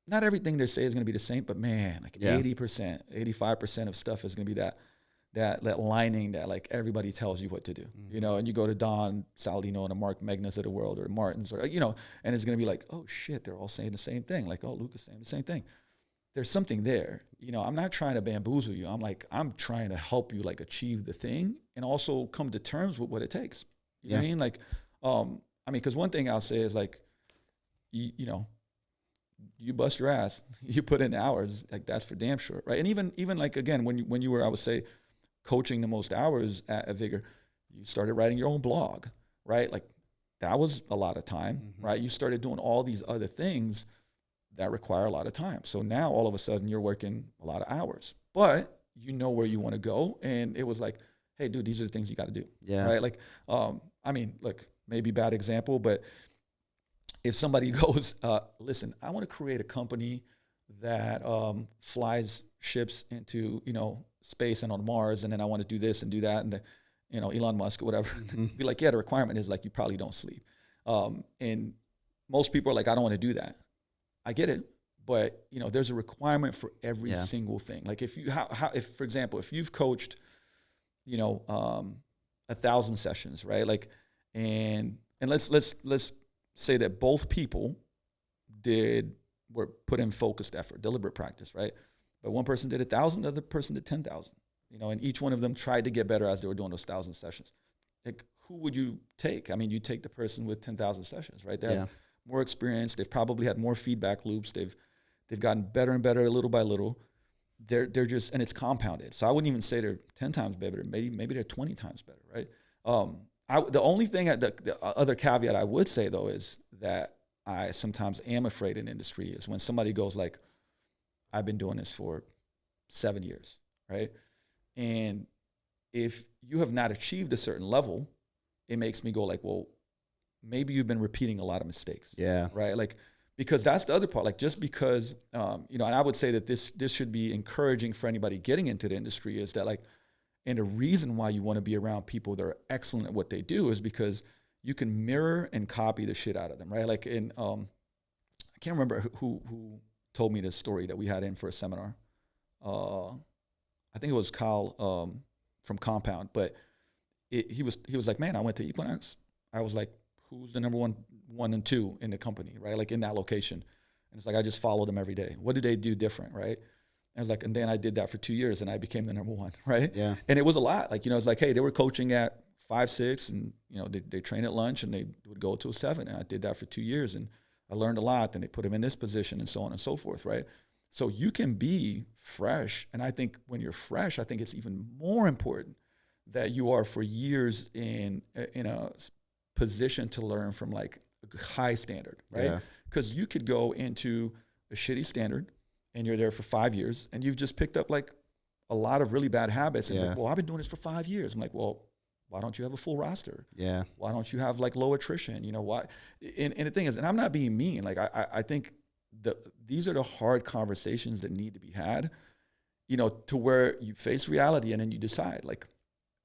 not everything they say is gonna be the same, but man, like 80%, 85% of stuff is gonna be that lining that like everybody tells you what to do, you know, and you go to Don Saladino and a Mark Magnus of the world or Martins or, you know, and it's going to be like, oh shit, they're all saying the same thing. Like, oh, Luka's saying the same thing. There's something there. You know, I'm not trying to bamboozle you. I'm trying to help you like achieve the thing and also come to terms with what it takes. You know what I mean? Like, I mean, cause one thing I'll say is like, you know, you bust your ass, you put in hours, like that's for damn sure. Right. And even like, again, when you were, I would say, coaching the most hours at Vigor, you started writing your own blog, right? Like that was a lot of time, right? You started doing all these other things that require a lot of time. So now all of a sudden you're working a lot of hours, but you know where you want to go. And it was like, hey dude, these are the things you got to do. Yeah. Right. Like, I mean, look, maybe bad example, but if somebody goes, listen, I want to create a company that flies ships into, space and on Mars, and then I want to do this and do that, and Elon Musk or whatever. Be like, yeah, the requirement is like you probably don't sleep. And most people are like, I don't want to do that. I get it, but there's a requirement for every single thing. Like if for example, if you've coached, 1,000 sessions, right? Like, and let's say that both people were put in focused effort, deliberate practice, right? But one person did 1,000, the other person did 10,000, and each one of them tried to get better as they were doing those 1,000 sessions. Like, who would you take? I mean, you take the person with 10,000 sessions, right? They have more experience. They've probably had more feedback loops. They've gotten better and better little by little. They're just, and it's compounded. So I wouldn't even say they're 10 times better. Maybe they're 20 times better, right? The only thing, the other caveat I would say though is that I sometimes am afraid in industry is when somebody goes like, I've been doing this for 7 years, right? And if you have not achieved a certain level, it makes me go like, well, maybe you've been repeating a lot of mistakes. Yeah. Right. Like, because that's the other part. Like, just because, and I would say that this should be encouraging for anybody getting into the industry is that, like, and the reason why you want to be around people that are excellent at what they do is because you can mirror and copy the shit out of them. Right. Like, I can't remember who told me this story that we had in for a seminar. I think it was Kyle from Compound, but he was like, man, I went to Equinox. I was like, who's the number one and two in the company, right? Like in that location. And it's like, I just followed them every day. What did they do different, right? And I was like, and then I did that for 2 years and I became the number one, right? Yeah. And it was a lot. Like, it's like, hey, they were coaching at 5, 6 and, they train at lunch and they would go to 7. And I did that for 2 years and I learned a lot. Then they put him in this position and so on and so forth, right? So you can be fresh. And I think when you're fresh, I think it's even more important that you are for years in a position to learn from like a high standard, right? Because you could go into a shitty standard and you're there for 5 years and you've just picked up like a lot of really bad habits. And like, well, I've been doing this for 5 years. I'm like, well, why don't you have a full roster? Yeah. Why don't you have like low attrition? Why? And the thing is, and I'm not being mean. Like I think these are the hard conversations that need to be had, to where you face reality and then you decide like,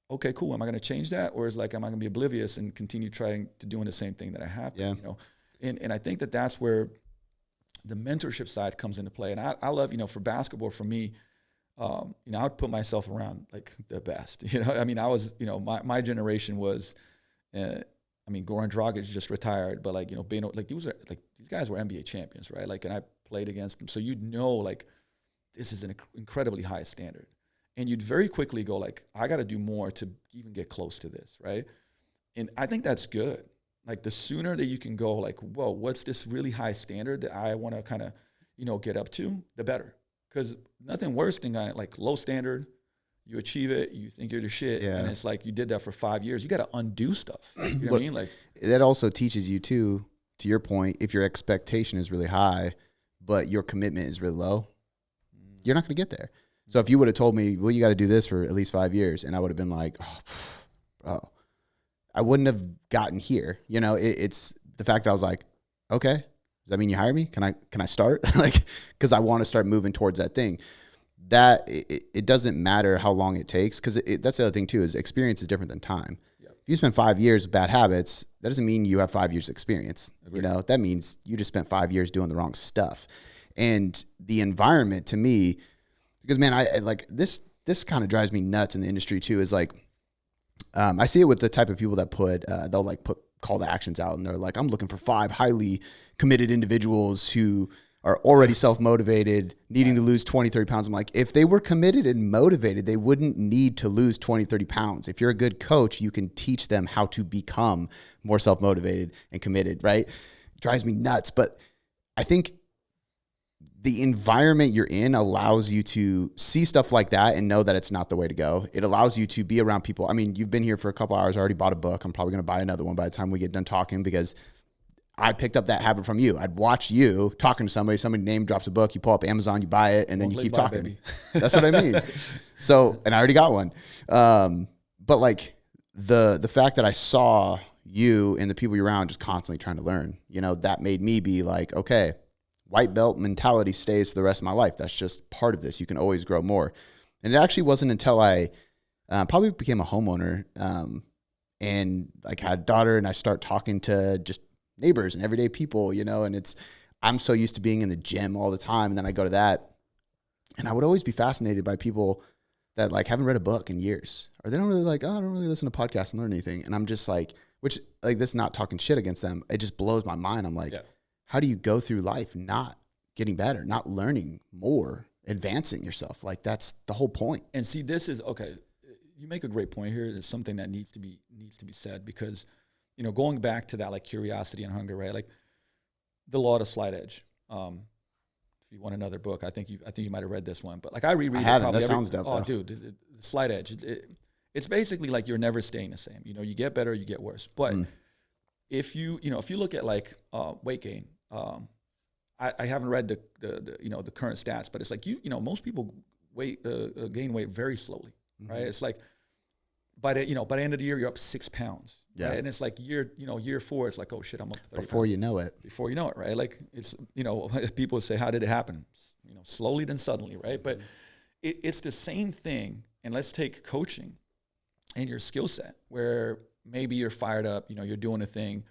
okay, cool. Am I going to change that? Or is like, am I going to be oblivious and continue trying to doing the same thing that I have? Yeah. And I think that's where the mentorship side comes into play. And I love, for basketball, for me, I would put myself around like the best, I mean, I was, my generation was, Goran Dragic just retired, but like, being like, these guys were NBA champions, right? Like, and I played against them. So like, this is an incredibly high standard. And you'd very quickly go like, I got to do more to even get close to this, right? And I think that's good. Like the sooner that you can go like, whoa, what's this really high standard that I want to kind of, get up to, the better. Because nothing worse than like low standard, you achieve it, you think you're the shit, and it's like you did that for 5 years. You got to undo stuff. You know what I mean? Like that also teaches you too, to your point, if your expectation is really high, but your commitment is really low, you're not going to get there. So if you would have told me, well, you got to do this for at least 5 years, and I would have been like, oh, bro, I wouldn't have gotten here. It's the fact that I was like, okay, does that mean you hire me? Can I start? Like, because I want to start moving towards that thing. That it doesn't matter how long it takes, because that's the other thing too, is experience is different than time. Yep. If you spend 5 years with bad habits, that doesn't mean you have 5 years experience. Agreed. That means you just spent 5 years doing the wrong stuff. And the environment to me, because man, I like this kind of drives me nuts in the industry too, is like, I see it with the type of people that they'll like put call to actions out and they're like, I'm looking for 5 highly committed individuals who are already self-motivated, needing to lose 20, 30 pounds. I'm like, if they were committed and motivated, they wouldn't need to lose 20, 30 pounds. If you're a good coach, you can teach them how to become more self-motivated and committed, right? It drives me nuts. But I think the environment you're in allows you to see stuff like that and know that it's not the way to go. It allows you to be around people. I mean, you've been here for a couple hours. I already bought a book. I'm probably going to buy another one by the time we get done talking, because I picked up that habit from you. I'd watch you talking to somebody name drops a book, you pull up Amazon, you buy it, and then you keep talking. Baby. That's what I mean. So, and I already got one. But like the fact that I saw you and the people you're around just constantly trying to learn, that made me be like, okay, white belt mentality stays for the rest of my life. That's just part of this. You can always grow more. And it actually wasn't until I probably became a homeowner and like had a daughter, and I start talking to just neighbors and everyday people, you know, and I'm so used to being in the gym all the time. And then I go to that, and I would always be fascinated by people that like haven't read a book in years, or they don't really like, oh, I don't really listen to podcasts and learn anything. And I'm just like, which like, this is not talking shit against them. It just blows my mind. I'm like, how do you go through life not getting better, not learning more, advancing yourself? Like that's the whole point. And see, this is okay. You make a great point here. There's something that needs to be said, because, you know, going back to that, like curiosity and hunger, right? Like the law of the slight edge. If you want another book, I think you might have read this one, but like I reread it probably. That sounds dope. Oh, dude, the slight edge. It's basically like you're never staying the same. You know, you get better, you get worse. But if you look at like weight gain, I haven't read the current stats, but it's like you know most people gain weight very slowly, right? It's like by the end of the year you're up 6 pounds, right? And it's like year 4, it's like, oh shit, I'm up 30 before pounds. you know it. Before you know it, right? Like it's, you know, people say, how did it happen? You know, slowly then suddenly, right? But it's the same thing. And let's take coaching and your skill set, where maybe you're fired up, you know, you're doing a thing,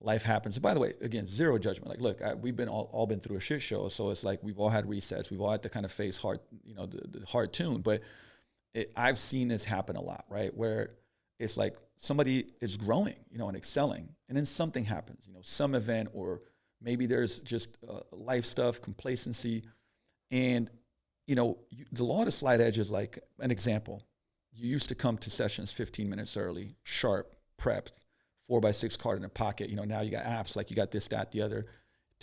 life happens. And by the way, again, zero judgment. Like, look, we've been all been through a shit show. So it's like, we've all had resets. We've all had to kind of face hard, you know, the hard tune. But I've seen this happen a lot, right? Where it's like somebody is growing, you know, and excelling, and then something happens, you know, some event, or maybe there's just life stuff, complacency. And, you know, the law of the slight edge is like an example. You used to come to sessions 15 minutes early, sharp, prepped, 4x6 card in a pocket. You know, now you got apps, like you got this, that, the other.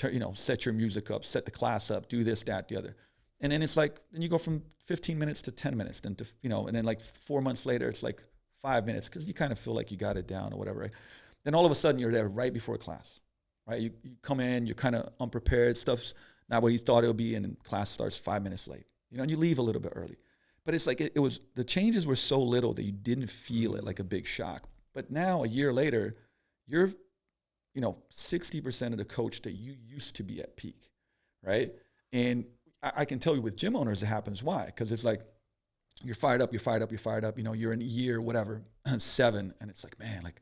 You know, set your music up, set the class up, do this, that, the other. And then it's like, then you go from 15 minutes to 10 minutes, then to, you know, and then like 4 months later, it's like 5 minutes, because you kind of feel like you got it down or whatever, right? Then all of a sudden you're there right before class, right? You come in, you're kind of unprepared, stuff's not what you thought it would be, and then class starts 5 minutes late, you know, and you leave a little bit early. But it's like, it was, the changes were so little that you didn't feel it like a big shock. But now a year later, you're, you know, 60% of the coach that you used to be at peak, right? And I can tell you with gym owners, it happens. Why? Because it's like, you're fired up, you know, you're in year, whatever, 7, and it's like, man, like,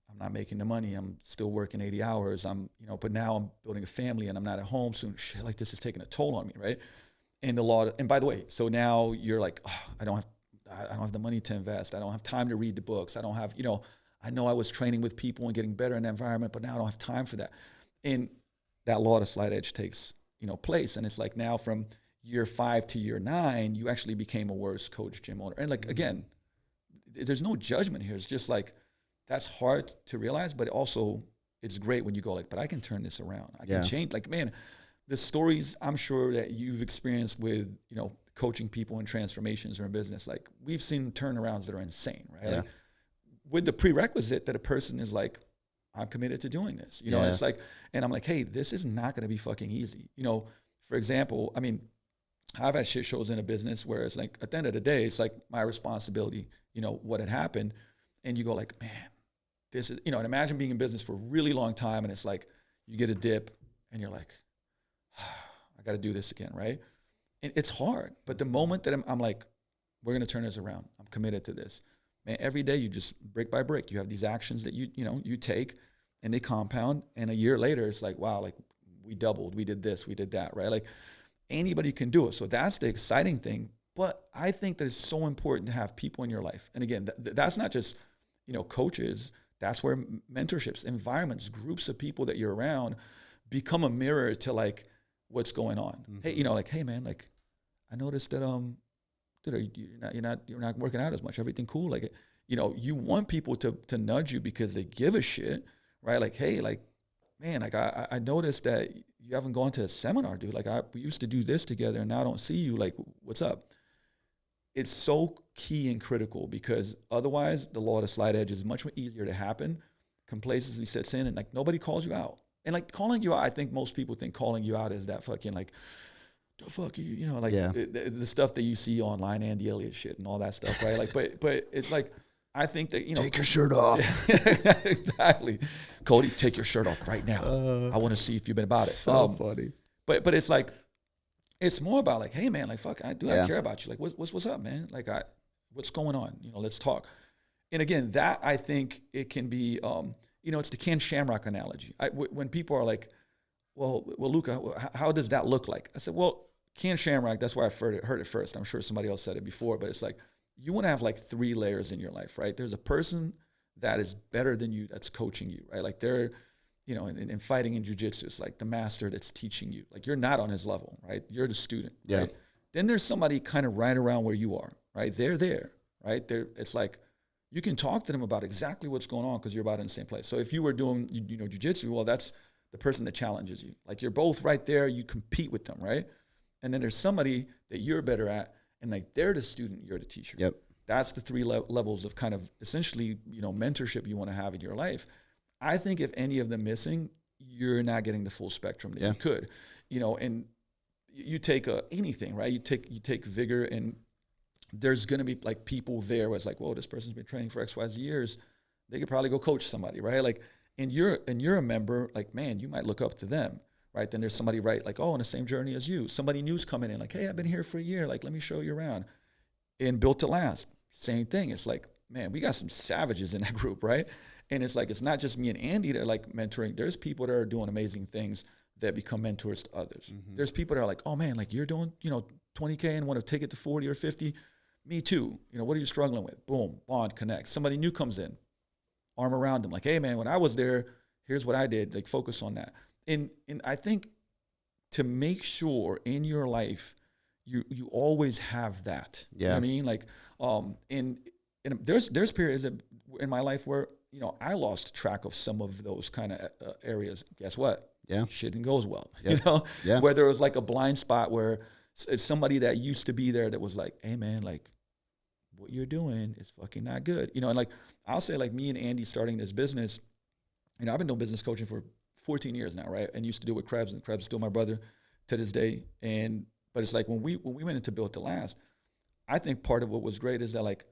I'm not making the money, I'm still working 80 hours, I'm, you know, but now I'm building a family and I'm not at home soon, shit, like this is taking a toll on me, right? And and by the way, so now you're like, oh, I don't have the money to invest, I don't have time to read the books, I don't have, you know I was training with people and getting better in the environment, but now I don't have time for that. And that law of the slight edge takes, you know, place. And it's like, now from year 5 to year 9, you actually became a worse coach, gym owner. And like, again, there's no judgment here. It's just like, that's hard to realize, but also it's great when you go like, but I can turn this around. I can change. Like, man, the stories I'm sure that you've experienced with, you know, coaching people in transformations or in business, like we've seen turnarounds that are insane, right? Like, with the prerequisite that a person is like, I'm committed to doing this, you know, it's like, and I'm like, hey, this is not going to be fucking easy. You know, for example, I mean, I've had shit shows in a business where it's like, at the end of the day, it's like my responsibility, you know, what had happened. And you go like, man, this is, you know, and imagine being in business for a really long time. And it's like, you get a dip and you're like, I got to do this again. Right. And it's hard. But the moment that I'm like, we're going to turn this around, I'm committed to this. Man, every day you just brick by brick, you have these actions that you take, and they compound. And a year later, it's like, wow, like we doubled, we did this, we did that, right? Like anybody can do it. So that's the exciting thing. But I think that it's so important to have people in your life. And again, that's not just, you know, coaches. That's where mentorships, environments, groups of people that you're around become a mirror to like what's going on. Mm-hmm. Hey, you know, like, hey man, like I noticed that dude, you're not working out as much. Everything cool? Like, you know, you want people to nudge you because they give a shit, right? Like, hey, like, man, like I noticed that you haven't gone to a seminar, dude. Like we used to do this together, and now I don't see you. Like, what's up? It's so key and critical, because otherwise the law of the slight edge is much more easier to happen. Complacency sets in, and like nobody calls you out. And like calling you out, I think most people think calling you out is that fucking like, the fuck you know, like the stuff that you see online, Andy Elliott shit and all that stuff, right? Like, but it's like, I think that, you know, take your shirt off. Exactly. Cody, take your shirt off right now. I want to see if you've been about it. So funny. But it's like, it's more about like, hey man, like fuck, I care about you. Like what's up, man? Like what's going on? Let's talk. And again, that I think it can be, it's the Ken Shamrock analogy. When people are like, well, Luka, how does that look like? I said, well, Ken Shamrock, that's where I heard it first. I'm sure somebody else said it before, but it's like, you want to have like 3 layers in your life, right? There's a person that is better than you that's coaching you, right? Like they're, in fighting in jiu-jitsu, it's like the master that's teaching you. Like you're not on his level, right? You're the student, right? Then there's somebody kind of right around where you are, right? They're there, right? It's like, you can talk to them about exactly what's going on because you're about in the same place. So if you were doing, jiu-jitsu, well, that's the person that challenges you. Like you're both right there, you compete with them, right? And then there's somebody that you're better at, and like they're the student, you're the teacher. Yep. That's the 3 levels of kind of essentially, mentorship you want to have in your life. I think if any of them missing, you're not getting the full spectrum that you could, and you take anything, right? You take vigor, and there's going to be like people there where it's like, whoa, this person's been training for XYZ years. They could probably go coach somebody, right? Like, and you're a member, like, man, you might look up to them, right? Then there's somebody, right, like, oh, on the same journey as you. Somebody new's coming in, like, hey, I've been here for a year. Like, let me show you around. And Built to Last, same thing. It's like, man, we got some savages in that group, right? And it's like, it's not just me and Andy that are like mentoring. There's people that are doing amazing things that become mentors to others. Mm-hmm. There's people that are like, oh man, like you're doing, 20K and want to take it to 40 or 50. Me too. What are you struggling with? Boom, bond, connect. Somebody new comes in, arm around them. Like, hey man, when I was there, here's what I did. Like focus on that. And I think to make sure in your life, you always have that. Yeah. You know what I mean? Like, and there's periods in my life where, I lost track of some of those kind of areas. Guess what? Yeah. Shit didn't go as well, where there was like a blind spot where it's somebody that used to be there that was like, hey man, like what you're doing is fucking not good. And like, I'll say like me and Andy starting this business, I've been doing business coaching for 14 years now, right? And used to do it with Krebs, and Krebs is still my brother to this day. But it's like when we went into Built to Last, I think part of what was great is that like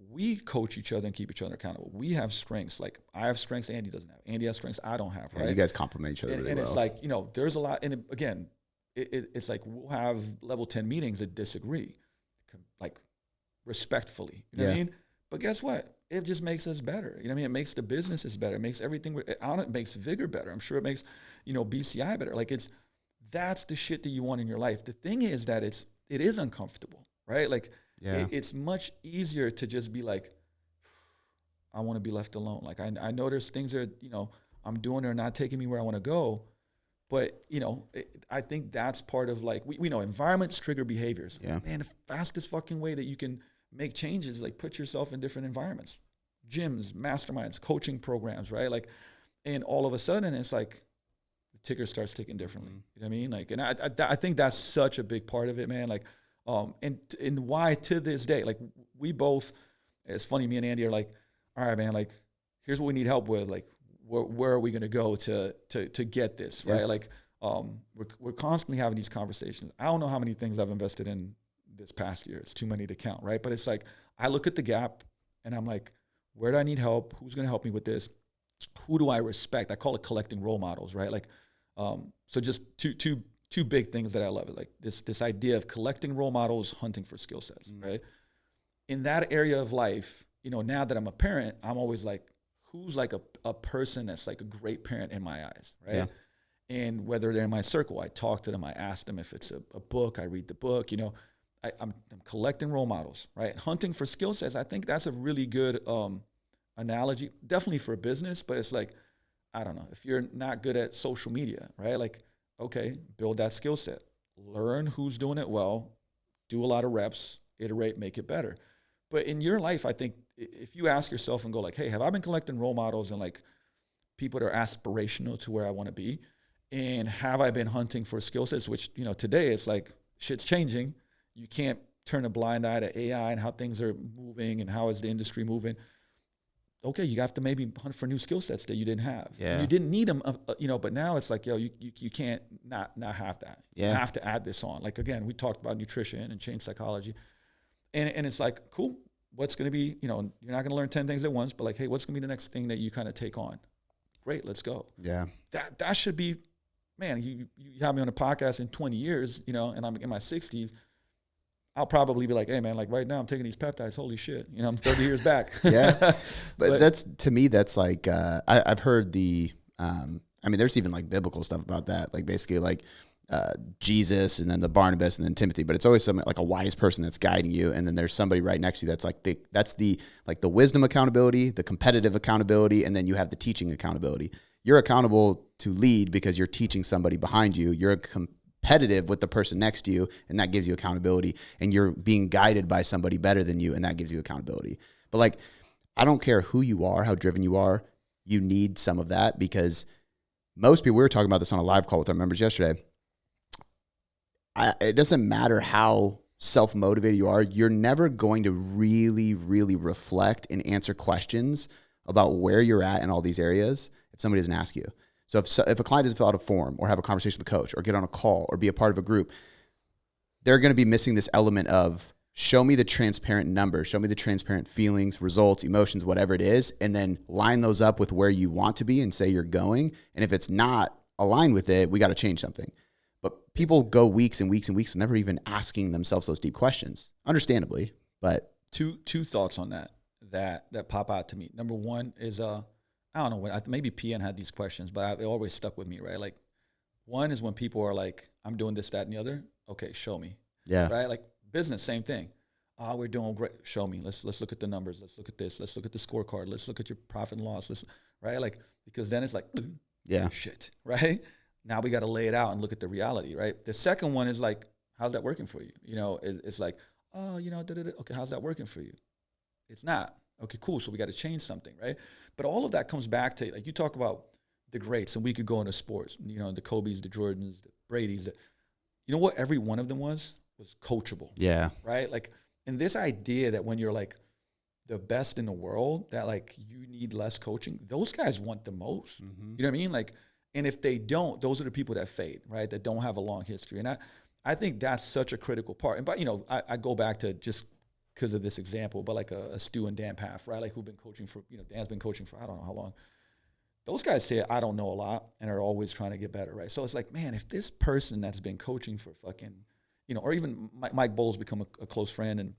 we coach each other and keep each other accountable. We have strengths. Like I have strengths Andy doesn't have. Andy has strengths I don't have, right? Yeah, you guys complement each other really well. And it's like, there's a lot. And again, it's like we'll have level 10 meetings that disagree, like respectfully. You know what I mean? But guess what? It just makes us better. You know what I mean? It makes the businesses better. It makes everything, it makes Vigor better. I'm sure it makes, BCI better. Like that's the shit that you want in your life. The thing is that it is uncomfortable, right? Like it's much easier to just be like, I want to be left alone. Like I know there's things that, I'm doing that are not taking me where I want to go. But, I think that's part of like, we know environments trigger behaviors. Yeah. Man, the fastest fucking way that you can make changes is like put yourself in different environments, gyms, masterminds, coaching programs, right? Like, and all of a sudden it's like the ticker starts ticking differently. You know what I mean? Like, and I think that's such a big part of it, man. Like, and why to this day, like we both, it's funny, me and Andy are like, all right, man, like, here's what we need help with. Like, where are we going to go to get this, right? Like, we're constantly having these conversations. I don't know how many things I've invested in this past year. It's too many to count, right? But it's like, I look at the gap and I'm like, where do I need help? Who's going to help me with this? Who do I respect? I call it collecting role models, right? Like, so just two big things that I love. Like this idea of collecting role models, hunting for skill sets, right? In that area of life, now that I'm a parent, I'm always like, who's like a person that's like a great parent in my eyes, right? Yeah. And whether they're in my circle, I talk to them, I ask them if it's a book, I read the book, I'm collecting role models, right? Hunting for skill sets, I think that's a really good analogy, definitely for business, but it's like, I don't know, if you're not good at social media, right? Like, okay, build that skill set, learn who's doing it well, do a lot of reps, iterate, make it better. But in your life, I think if you ask yourself and go like, hey, have I been collecting role models and like people that are aspirational to where I want to be? And have I been hunting for skill sets, which, today it's like shit's changing. You can't turn a blind eye to AI and how things are moving and how is the industry moving. Okay, you have to maybe hunt for new skill sets that you didn't have. Yeah. And you didn't need them, but now it's like, you can't not have that. Yeah. You have to add this on. Like, again, we talked about nutrition and change psychology. And it's like, cool, what's going to be, you're not going to learn 10 things at once, but like, hey, what's going to be the next thing that you kind of take on? Great, let's go. Yeah. That should be man, you have me on a podcast in 20 years, you know, and I'm in my 60s, I'll probably be like, hey, man, like right now I'm taking these peptides. Holy shit. You know, I'm 30 years back. Yeah. But that's, to me, that's like, I've heard I mean, there's even like biblical stuff about that. Like basically like Jesus and then the Barnabas and then Timothy, but it's always something like a wise person that's guiding you. And then there's somebody right next to you that's like, that's the wisdom accountability, the competitive accountability, and then you have the teaching accountability. You're accountable to lead because you're teaching somebody behind you. You're competitive with the person next to you, and that gives you accountability. And you're being guided by somebody better than you, and that gives you accountability. But like, I don't care who you are, how driven you are, you need some of that, because most people, we were talking about this on a live call with our members yesterday. It doesn't matter how self-motivated you are, you're never going to really, really reflect and answer questions about where you're at in all these areas if somebody doesn't ask you. So if a client doesn't fill out a form or have a conversation with a coach or get on a call or be a part of a group, they're going to be missing this element of show me the transparent numbers, show me the transparent feelings, results, emotions, whatever it is, and then line those up with where you want to be and say you're going. And if it's not aligned with it, we got to change something. But people go weeks and weeks and weeks with never even asking themselves those deep questions, understandably. But two thoughts on that pop out to me. Number one is I don't know, maybe PN had these questions, but it always stuck with me, right? Like, one is when people are like, I'm doing this, that, and the other. Okay, show me. yeah, Right? Like business, same thing. Oh, we're doing great. Show me. Let's look at the numbers. Let's look at this. Let's look at the scorecard. Let's look at your profit and loss. Right? Like, because then it's like, yeah, shit, right? Now we got to lay it out and look at the reality, right? The second one is like, how's that working for you? You know, it's like, oh, you know, okay, how's that working for you? It's not. Okay, cool. So we got to change something, right? But all of that comes back to, like, you talk about the greats, and we could go into sports, you know, the Kobe's, the Jordans, the Brady's. You know what every one of them was coachable. yeah, Right? Like, and this idea that when you're like the best in the world, that like you need less coaching, those guys want the most. mm-hmm. You know what I mean? Like, and if they don't, those are the people that fade, right? That don't have a long history. And I think that's such a critical part. And, but, you know, I go back to just because of this example, but like a Stu and Dan Paff, right? Like, who've been coaching for, you know, Dan's been coaching for I don't know how long. Those guys say, I don't know a lot, and are always trying to get better, right? So it's like, man, if this person that's been coaching for fucking, you know, or even Mike Bowles become a close friend, and,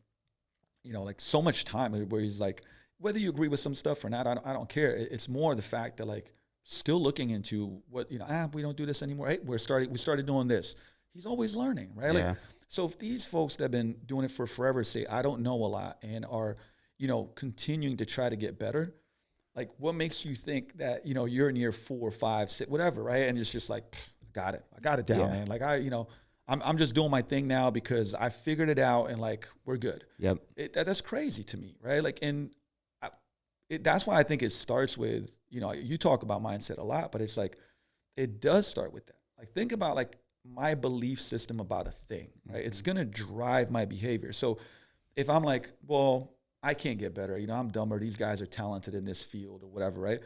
you know, like so much time where he's like, whether you agree with some stuff or not, I don't care. It's more the fact that, like, still looking into what, you know, we don't do this anymore. Hey, we started doing this. He's always learning, right? Yeah. Like, so if these folks that have been doing it for forever say, I don't know a lot, and are, you know, continuing to try to get better, like, what makes you think that, you know, you're in year 4, 5, 6, whatever, right? And it's just like, I got it down, Yeah. man. Like, I'm just doing my thing now because I figured it out, and like, we're good. Yep. That's crazy to me, right? Like, and that's why I think it starts with, you know, you talk about mindset a lot, but it's like, it does start with that. Like, think about like my belief system about a thing, right? Mm-hmm. It's going to drive my behavior. So if I'm like, well, I can't get better, you know, I'm dumber, these guys are talented in this field or whatever, right?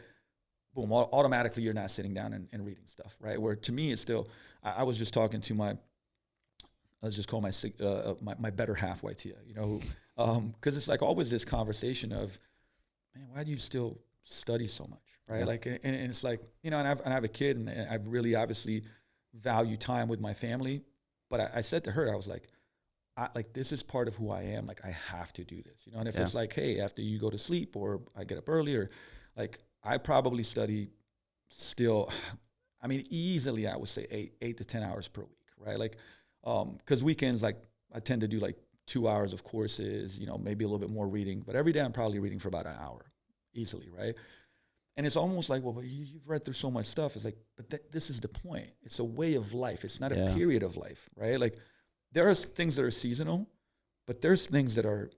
Boom, automatically you're not sitting down and reading stuff, right? Where to me, it's still, I was just talking to let's just call my better half, Waitia, you know, because it's like always this conversation of, man, why do you still study so much, right? Yeah. Like, and it's like, you know, and I have a kid, and I really obviously value time with my family, but I said to her, I was like, this is part of who I am. Like, I have to do this, you know. And if it's like, hey, after you go to sleep, or I get up early, or like, I probably study still, I mean, easily I would say 8 to 10 hours per week, right? Like, because weekends, like, I tend to do like 2 hours of courses, you know, maybe a little bit more reading, but every day I'm probably reading for about an hour easily, right? And it's almost like, well, but you've read through so much stuff. It's like, but this is the point. It's a way of life. It's not a period of life, right? Like, there are things that are seasonal, but there's things that are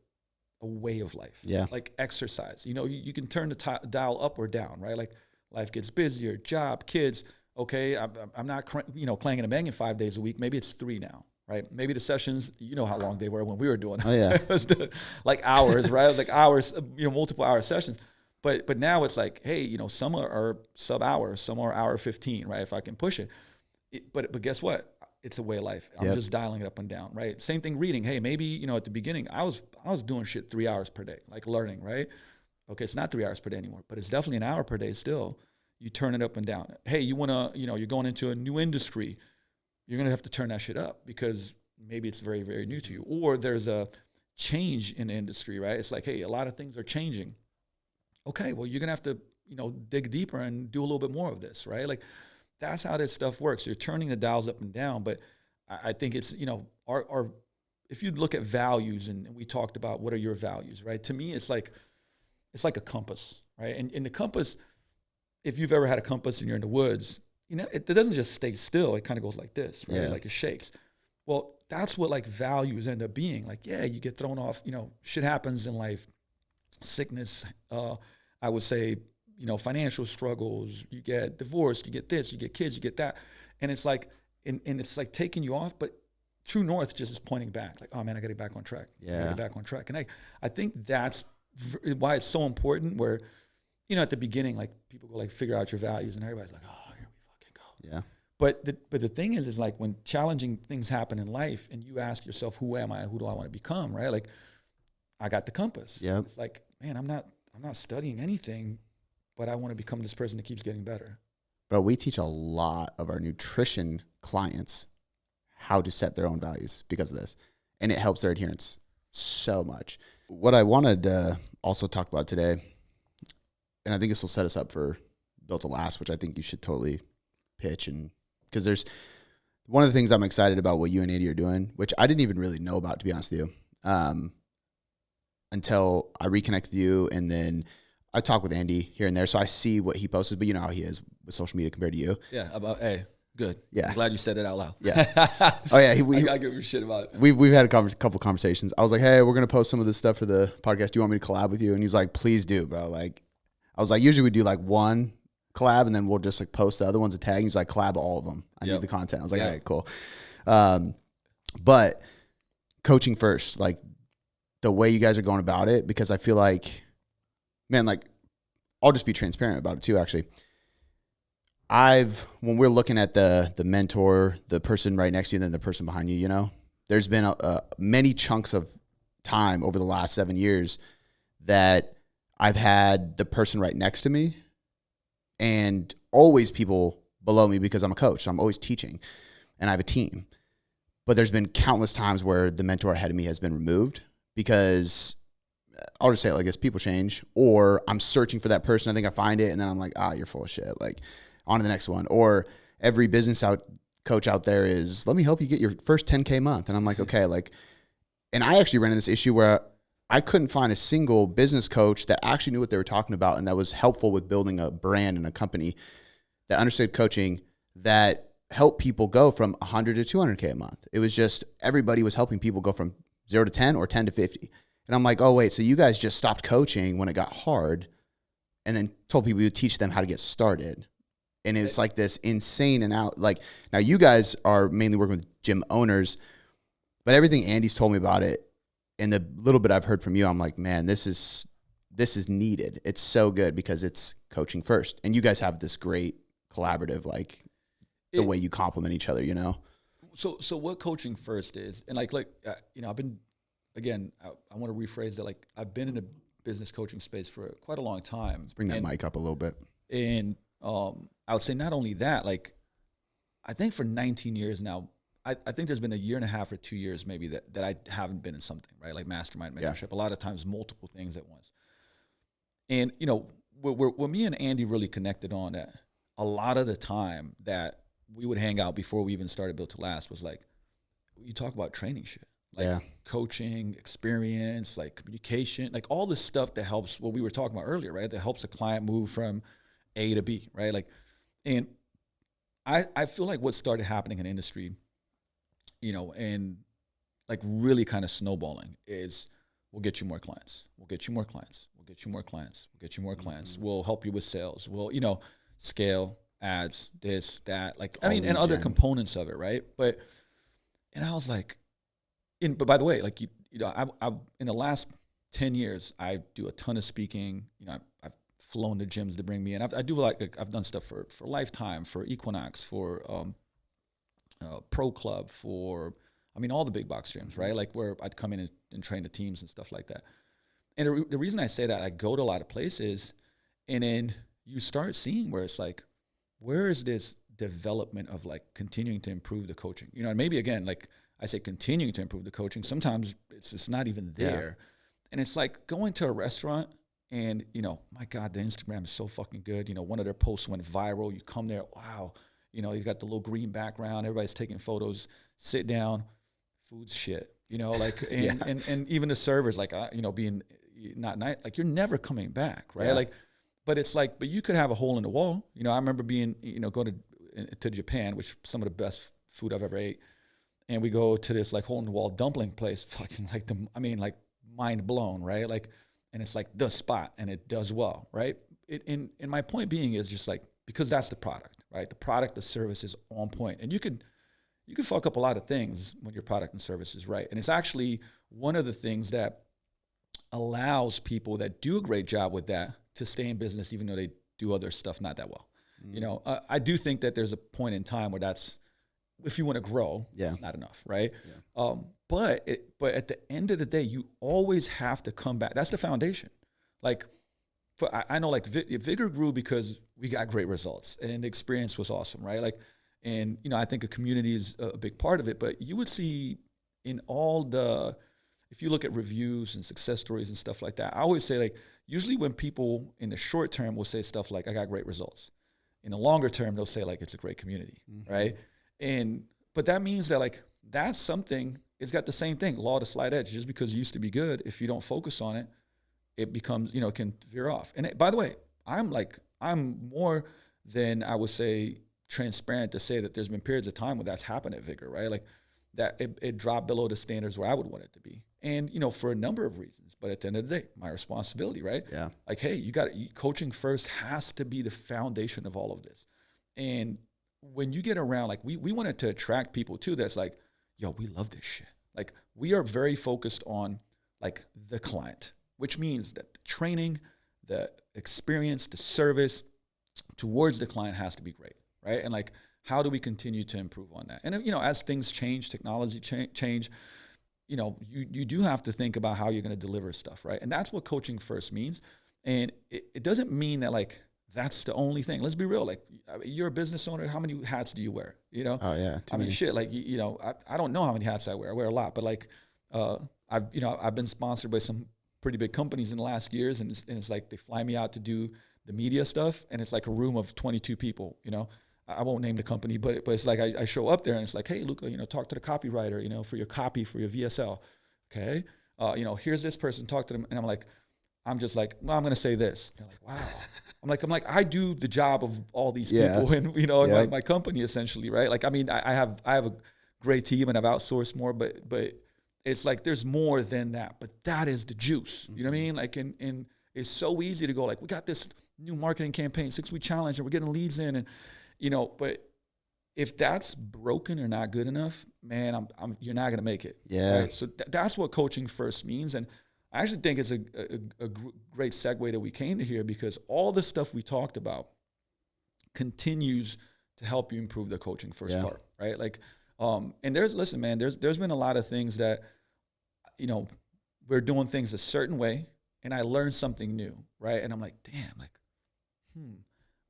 a way of life. Yeah. Like exercise. You know, you can turn the dial up or down, right? Like, life gets busier, job, kids. Okay, I'm not, clanging and banging 5 days a week. Maybe it's 3 now, right? Maybe the sessions, you know how long they were when we were doing it. Oh, yeah. It was like hours, right? Like hours, you know, multiple hour sessions. But now it's like, hey, you know, some are sub-hour, some are hour 15, right? If I can push it. But guess what? It's a way of life. I'm just dialing it up and down, right? Same thing reading. Hey, maybe, you know, at the beginning, I was doing shit 3 hours per day, like learning, right? Okay, it's not 3 hours per day anymore, but it's definitely an hour per day still. you turn it up and down. Hey, you want to, you're going into a new industry. You're going to have to turn that shit up because maybe it's very, very new to you. Or there's a change in the industry, right? It's like, hey, a lot of things are changing. Okay, well, you're going to have to, dig deeper and do a little bit more of this, right? Like, that's how this stuff works. You're turning the dials up and down. But I think it's, our if you look at values, and we talked about what are your values, right? To me, it's like a compass, right? And the compass, if you've ever had a compass and you're in the woods, it doesn't just stay still. It kind of goes like this, right? Like it shakes. Well, that's what like values end up being. Like, yeah, you get thrown off, shit happens in life, sickness, I would say, financial struggles, you get divorced, you get this, you get kids, you get that. And it's like, and it's like taking you off, but true north just is pointing back. Like, oh man, I got to get back on track. Yeah. I got to get back on track. And I think that's why it's so important where, at the beginning, like people go like, figure out your values and everybody's like, oh, here we fucking go. Yeah. But the thing is like when challenging things happen in life and you ask yourself, who am I? Who do I want to become? Right? Like I got the compass. Yeah. It's like, man, I'm not studying anything, but I want to become this person that keeps getting better. Bro, we teach a lot of our nutrition clients how to set their own values because of this. And it helps their adherence so much. What I wanted to also talk about today, and I think this will set us up for Built to Last, which I think you should totally pitch. And because there's one of the things I'm excited about what you and Andy are doing, which I didn't even really know about, to be honest with you, until I reconnect with you. And then I talk with Andy here and there. So I see what he posts, but you know how he is with social media compared to you. Yeah. Hey, good. Yeah. I'm glad you said it out loud. Yeah. Oh yeah. I gotta give you shit about it. We've had a couple conversations. I was like, hey, we're going to post some of this stuff for the podcast. Do you want me to collab with you? And he's like, please do, bro. Like, I was like, usually we do like one collab and then we'll just like post the other ones a tag. And he's like, collab all of them. I need the content. I was like, all right, cool. But coaching first, like the way you guys are going about it, because I feel like, man, like I'll just be transparent about it too, actually. When we're looking at the mentor, the person right next to you, and then the person behind you, there's been many chunks of time over the last 7 years that I've had the person right next to me and always people below me because I'm a coach. So I'm always teaching and I have a team. But there's been countless times where the mentor ahead of me has been removed because I'll just say it like this, people change, or I'm searching for that person. I think I find it. And then I'm like, you're full of shit. Like, on to the next one. Or every business coach out there is, let me help you get your first 10K month. And I'm like, okay, and I actually ran into this issue where I couldn't find a single business coach that actually knew what they were talking about and that was helpful with building a brand and a company that understood coaching that helped people go from 100 to 200K a month. It was just, everybody was helping people go from 0 to 10 or 10 to 50. And I'm like, oh wait, so you guys just stopped coaching when it got hard and then told people you would teach them how to get started. And it's like this insane and out. Like, now you guys are mainly working with gym owners, but everything Andy's told me about it and the little bit I've heard from you, I'm like, man, this is needed. It's so good because it's coaching first. And you guys have this great collaborative, like the way you complement each other, So what coaching first is, and I've been, again, I want to rephrase that. Like, I've been in a business coaching space for quite a long time. Let's bring that mic up a little bit. And I would say not only that, like, I think for 19 years now, I think there's been a year and a half or 2 years maybe that I haven't been in something, right? Like mastermind mentorship, a lot of times multiple things at once. And, where me and Andy really connected on that, a lot of the time that we would hang out before we even started Built to Last was like, you talk about training shit, like coaching, experience, like communication, like all this stuff that helps what we were talking about earlier, right? That helps a client move from A to B, right? Like, and I feel like what started happening in industry, and like really kind of snowballing is we'll get you more clients. We'll get you more clients. We'll get you more clients. We'll get you more clients. Mm-hmm. We'll help you with sales. We'll, scale, ads, this, that, like, and other components of it, right? But, and I was like, but by the way, like, I in the last 10 years, I do a ton of speaking. I've flown to gyms to bring me in. I do like I've done stuff for Lifetime, for Equinox, for Pro Club, for all the big box gyms, right? Like where I'd come in and train the teams and stuff like that. And the reason I say that, I go to a lot of places, and then you start seeing where it's like, where is this development of like continuing to improve the coaching? You know, and maybe again, like I say, continuing to improve the coaching. Sometimes it's just not even there. Yeah. And it's like going to a restaurant and, you know, my God, the Instagram is so fucking good. You know, one of their posts went viral. You come there, wow. You know, you've got the little green background. Everybody's taking photos. Sit down. Food's shit. You know, like, and even the servers, like, you know, being not nice. Like, you're never coming back, right? Yeah. Like, but it's like, but you could have a hole in the wall. You know, I remember being, you know, going to Japan, which some of the best food I've ever ate. And we go to this like hole in the wall dumpling place, fucking like like mind blown, right? Like, and it's like the spot and it does well, right? And my point being is just like, because that's the product, right? The product, the service is on point. And you can fuck up a lot of things when your product and service is right. And it's actually one of the things that allows people that do a great job with that to stay in business, even though they do other stuff not that well. Mm. You know, I do think that there's a point in time where that's, if you want to grow, it's not enough, right? Yeah. But at the end of the day, you always have to come back. That's the foundation. Like, I know, like Vigor grew because we got great results and the experience was awesome, right? Like, and you know, I think a community is a big part of it. But you would see in all the, if you look at reviews and success stories and stuff like that, I always say, like, usually when people in the short term will say stuff like, "I got great results," in the longer term they'll say like, "It's a great community," right? But that means that like that's something, it's got the same thing, law of the slight edge. Just because it used to be good, if you don't focus on it, it becomes, you know, it can veer off. And by the way, I'm more than, I would say, transparent to say that there's been periods of time where that's happened at Vigor, right? Like that it dropped below the standards where I would want it to be. And, you know, for a number of reasons, but at the end of the day, my responsibility, right? Yeah. Like, hey, coaching first has to be the foundation of all of this. And when you get around, like we wanted to attract people too that's like, yo, we love this shit. Like, we are very focused on like the client, which means that the training, the experience, the service towards the client has to be great, right? And like, how do we continue to improve on that? And, you know, as things change, technology change, you know, you do have to think about how you're going to deliver stuff, right? And that's what coaching first means. And it doesn't mean that like, that's the only thing. Let's be real. Like, you're a business owner. How many hats do you wear? You know? Oh yeah. I mean, shit. Like, you know, I don't know how many hats I wear. I wear a lot, but like, I've been sponsored by some pretty big companies in the last years, and it's like they fly me out to do the media stuff, and it's like a room of 22 people. You know, I won't name the company, but it's like I show up there, and it's like, hey, Luka, you know, talk to the copywriter, you know, for your copy for your VSL. Okay, you know, here's this person, talk to them, and I'm just like, well, I'm gonna say this. And they're like, wow. I'm like, I do the job of all these people, and you know, in my company essentially, right? Like, I mean, I have a great team, and I've outsourced more, but it's like there's more than that. But that is the juice. You know what I mean? Like, and it's so easy to go like, we got this new marketing campaign, 6-week challenge, and we're getting leads in, and you know, but if that's broken or not good enough, man, you're not gonna make it. Yeah. Right? So that's what coaching first means, and I actually think it's a great segue that we came to here, because all the stuff we talked about continues to help you improve the coaching first part, right? Like, and there's been a lot of things that, you know, we're doing things a certain way, and I learned something new, right? And I'm like, damn, like,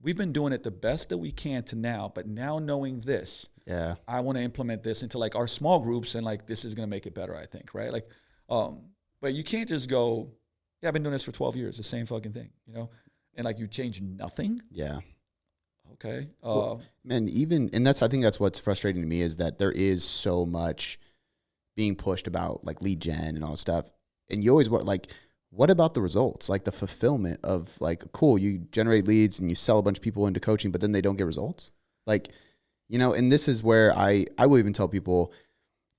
we've been doing it the best that we can to now, but now knowing this, I want to implement this into like our small groups, and like, this is going to make it better, I think, right? Like, but you can't just go, yeah, I've been doing this for 12 years, the same fucking thing, you know? And like, you change nothing? Yeah. Okay. Well, man, I think that's what's frustrating to me, is that there is so much being pushed about like lead gen and all that stuff. And you always want, like, what about the results? Like the fulfillment of like, cool, you generate leads and you sell a bunch of people into coaching, but then they don't get results. Like, you know, and this is where I will even tell people,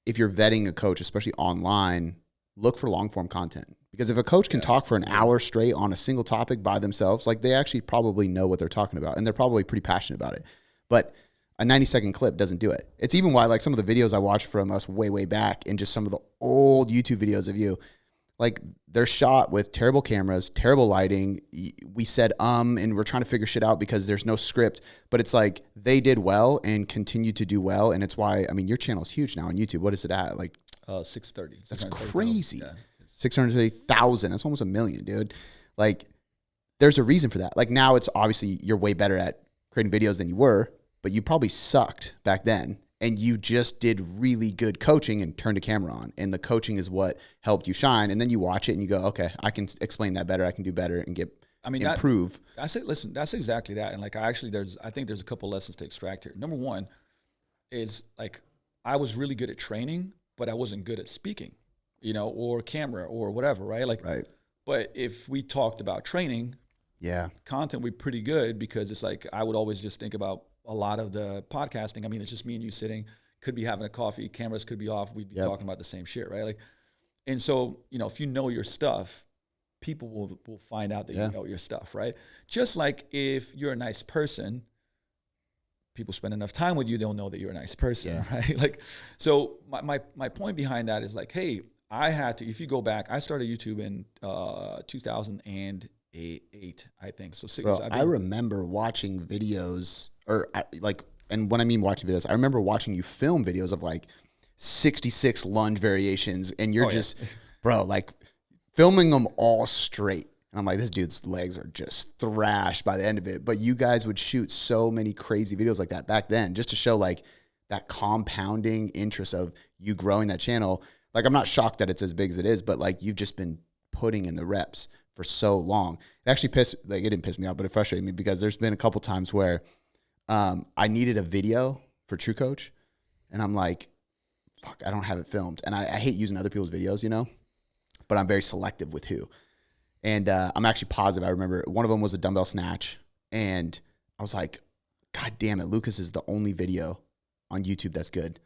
if you're vetting a coach, especially online, look for long form content, because if a coach can talk for an hour straight on a single topic by themselves, like, they actually probably know what they're talking about, and they're probably pretty passionate about it. But a 90-second clip doesn't do it. It's even why, like, some of the videos I watched from us way back, and just some of the old YouTube videos of you, like, they're shot with terrible cameras, terrible lighting. We said and we're trying to figure shit out because there's no script, but it's like they did well and continue to do well, and it's why, I mean, your channel's huge now on YouTube. What is it at? Like 630. That's crazy. 630,000. That's almost 1 million, dude. Like, there's a reason for that. Like now it's obviously you're way better at creating videos than you were, but you probably sucked back then. And you just did really good coaching and turned a camera on. And the coaching is what helped you shine. And then you watch it and you go, okay, I can explain that better. I can do better and improve. That's it. Listen, that's exactly that. And like, I think there's a couple lessons to extract here. Number one is like, I was really good at training, but I wasn't good at speaking, or camera or whatever. Right. Like, right. But if we talked about training, content, we're pretty good, because it's like, I would always just think about a lot of the podcasting. I mean, it's just me and you sitting, could be having a coffee, cameras could be off. We'd be talking about the same shit. Right. Like, and so, if you know your stuff, people will find out that you know your stuff. Right. Just like if you're a nice person, people spend enough time with you, they'll know that you're a nice person. Right. Like, so my point behind that is like, hey, I had to, if you go back, I started YouTube in 2008, I think. So I remember watching videos and when I mean watching videos, I remember watching you film videos of like 66 lunge variations, and you're bro, like filming them all straight. And I'm like, this dude's legs are just thrashed by the end of it. But you guys would shoot so many crazy videos like that back then, just to show like that compounding interest of you growing that channel. Like, I'm not shocked that it's as big as it is, but like you've just been putting in the reps for so long. It actually it didn't piss me off, but it frustrated me, because there's been a couple times where I needed a video for True Coach, and I'm like, fuck, I don't have it filmed. And I hate using other people's videos, but I'm very selective with who. And I'm actually positive. I remember one of them was a dumbbell snatch, and I was like, God damn it, Lucas is the only video on YouTube that's good.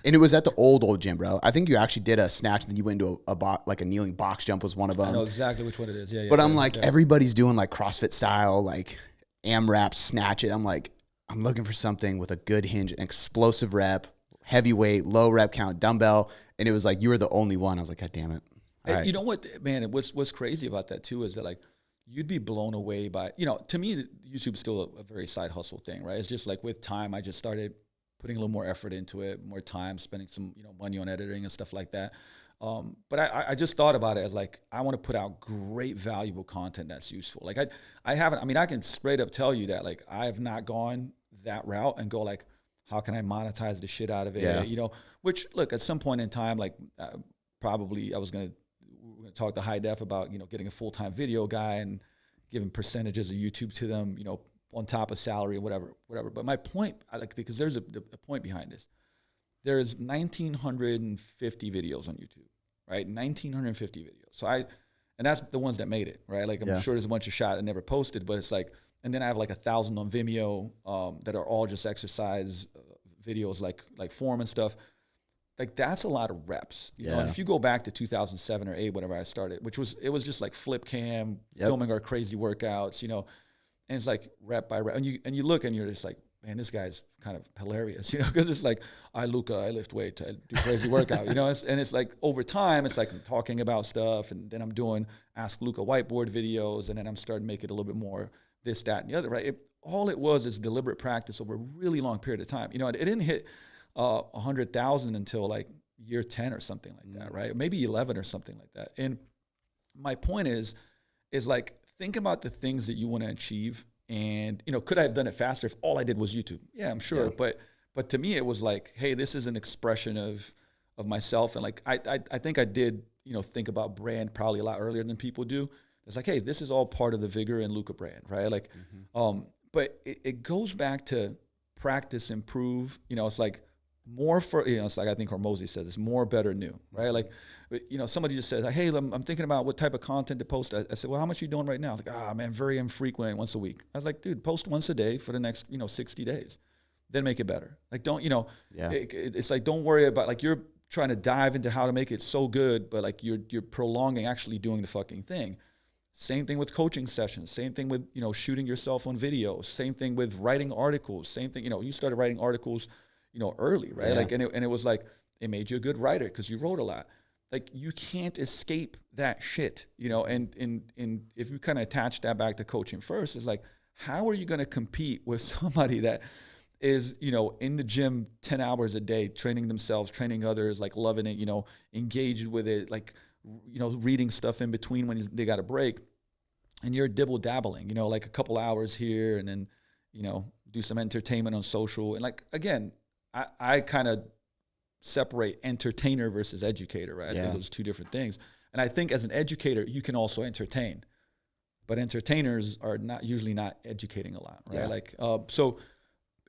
And it was at the old gym, bro. I think you actually did a snatch, and then you went into a kneeling box jump was one of them. I know exactly which one it is. But I'm like, everybody's doing like CrossFit style, like AMRAP snatch it. I'm like, I'm looking for something with a good hinge, an explosive rep, heavyweight, low rep count, dumbbell. And it was like, you were the only one. I was like, God damn it. Hey, you know what, man, what's crazy about that too is that like, you'd be blown away by, to me, YouTube's still a very side hustle thing, right? It's just like with time, I just started putting a little more effort into it, more time, spending some, money on editing and stuff like that. But I just thought about it as like, I want to put out great, valuable content that's useful. Like I can straight up tell you that like, I have not gone that route and go like, how can I monetize the shit out of it? Which look, at some point in time, like probably we're going to talk to High Def about, getting a full-time video guy and giving percentages of YouTube to them, on top of salary or whatever. But my point, because there's a point behind this. There's 1,950 videos on YouTube, right? 1,950 videos. So and that's the ones that made it, right? Like I'm sure there's a bunch of shot I never posted, but it's like, and then I have like 1,000 on Vimeo that are all just exercise videos, like form and stuff. Like that's a lot of reps, you know. And if you go back to 2007 or 8, whenever I started, it was just like flip cam, filming our crazy workouts, and it's like rep by rep, and you look and you're just like, man, this guy's kind of hilarious, because it's like, Luka, I lift weight, I do crazy workout, and it's like over time, it's like I'm talking about stuff, and then I'm doing Ask Luka whiteboard videos, and then I'm starting to make it a little bit more this, that, and the other, right? All it was is deliberate practice over a really long period of time. It didn't hit 100,000 until like year 10 or something like that, right? Maybe 11 or something like that. And my point is like, think about the things that you want to achieve. And, could I have done it faster if all I did was YouTube? Yeah, I'm sure. Yeah. But to me, it was like, hey, this is an expression of myself. And like, I think I did, think about brand probably a lot earlier than people do. It's like, hey, this is all part of the Vigor and Luka brand, right? Like, but it goes back to practice, improve. It's like more for, it's like I think Hormozy says, it's more, better, new, right? Like, somebody just says, hey, I'm thinking about what type of content to post. I said, well, how much are you doing right now? Like, man, very infrequent, once a week. I was like, dude, post once a day for the next, 60 days. Then make it better. Like, don't, it's like, don't worry about, like, you're trying to dive into how to make it so good, but like you're prolonging actually doing the fucking thing. Same thing with coaching sessions. Same thing with, shooting yourself on videos. Same thing with writing articles. Same thing, you started writing articles, early, right? Yeah. Like, and it was like, it made you a good writer because you wrote a lot. Like, you can't escape that shit, and if you kind of attach that back to coaching first, it's like, how are you going to compete with somebody that is, in the gym 10 hours a day, training themselves, training others, like loving it, engaged with it, like, reading stuff in between when they got a break. and you're dibble dabbling, like a couple hours here and then, do some entertainment on social. And like, again, I kind of separate entertainer versus educator, right? I think those two different things. And I think as an educator, you can also entertain, but entertainers are usually not educating a lot, right? Like, so,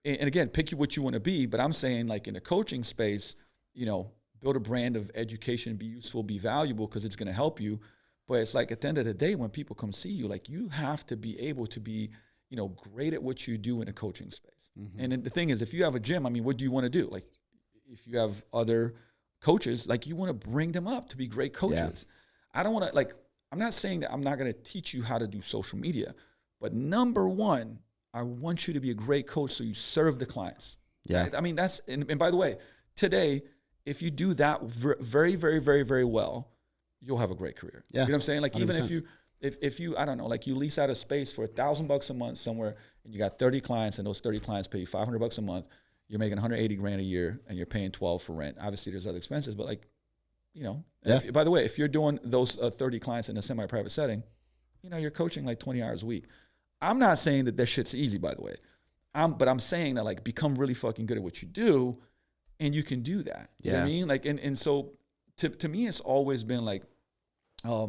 and again, pick what you want to be, but I'm saying like in the coaching space, build a brand of education, be useful, be valuable, because it's going to help you. But it's like at the end of the day, when people come see you, like you have to be able to be, great at what you do in a coaching space. And then the thing is, if you have a gym, I mean, what do you want to do? Like if you have other coaches, like you want to bring them up to be great coaches. I don't want to, like, I'm not saying that I'm not going to teach you how to do social media, but number one, I want you to be a great coach so you serve the clients. Yeah. Right? I mean, and by the way, today, if you do that very, very, very, very well, you'll have a great career. Yeah. You know what I'm saying? Like 100%. Even if you, I don't know, like you lease out a space for $1,000 a month somewhere and you got 30 clients and those 30 clients pay you $500 a month, you're making 180 grand a year and you're paying 12 for rent. Obviously there's other expenses, but like, by the way, if you're doing those 30 clients in a semi-private setting, you're coaching like 20 hours a week. I'm not saying that shit's easy, by the way. But I'm saying that like become really fucking good at what you do and you can do that. You know what I mean? Like, and so to me, it's always been like, I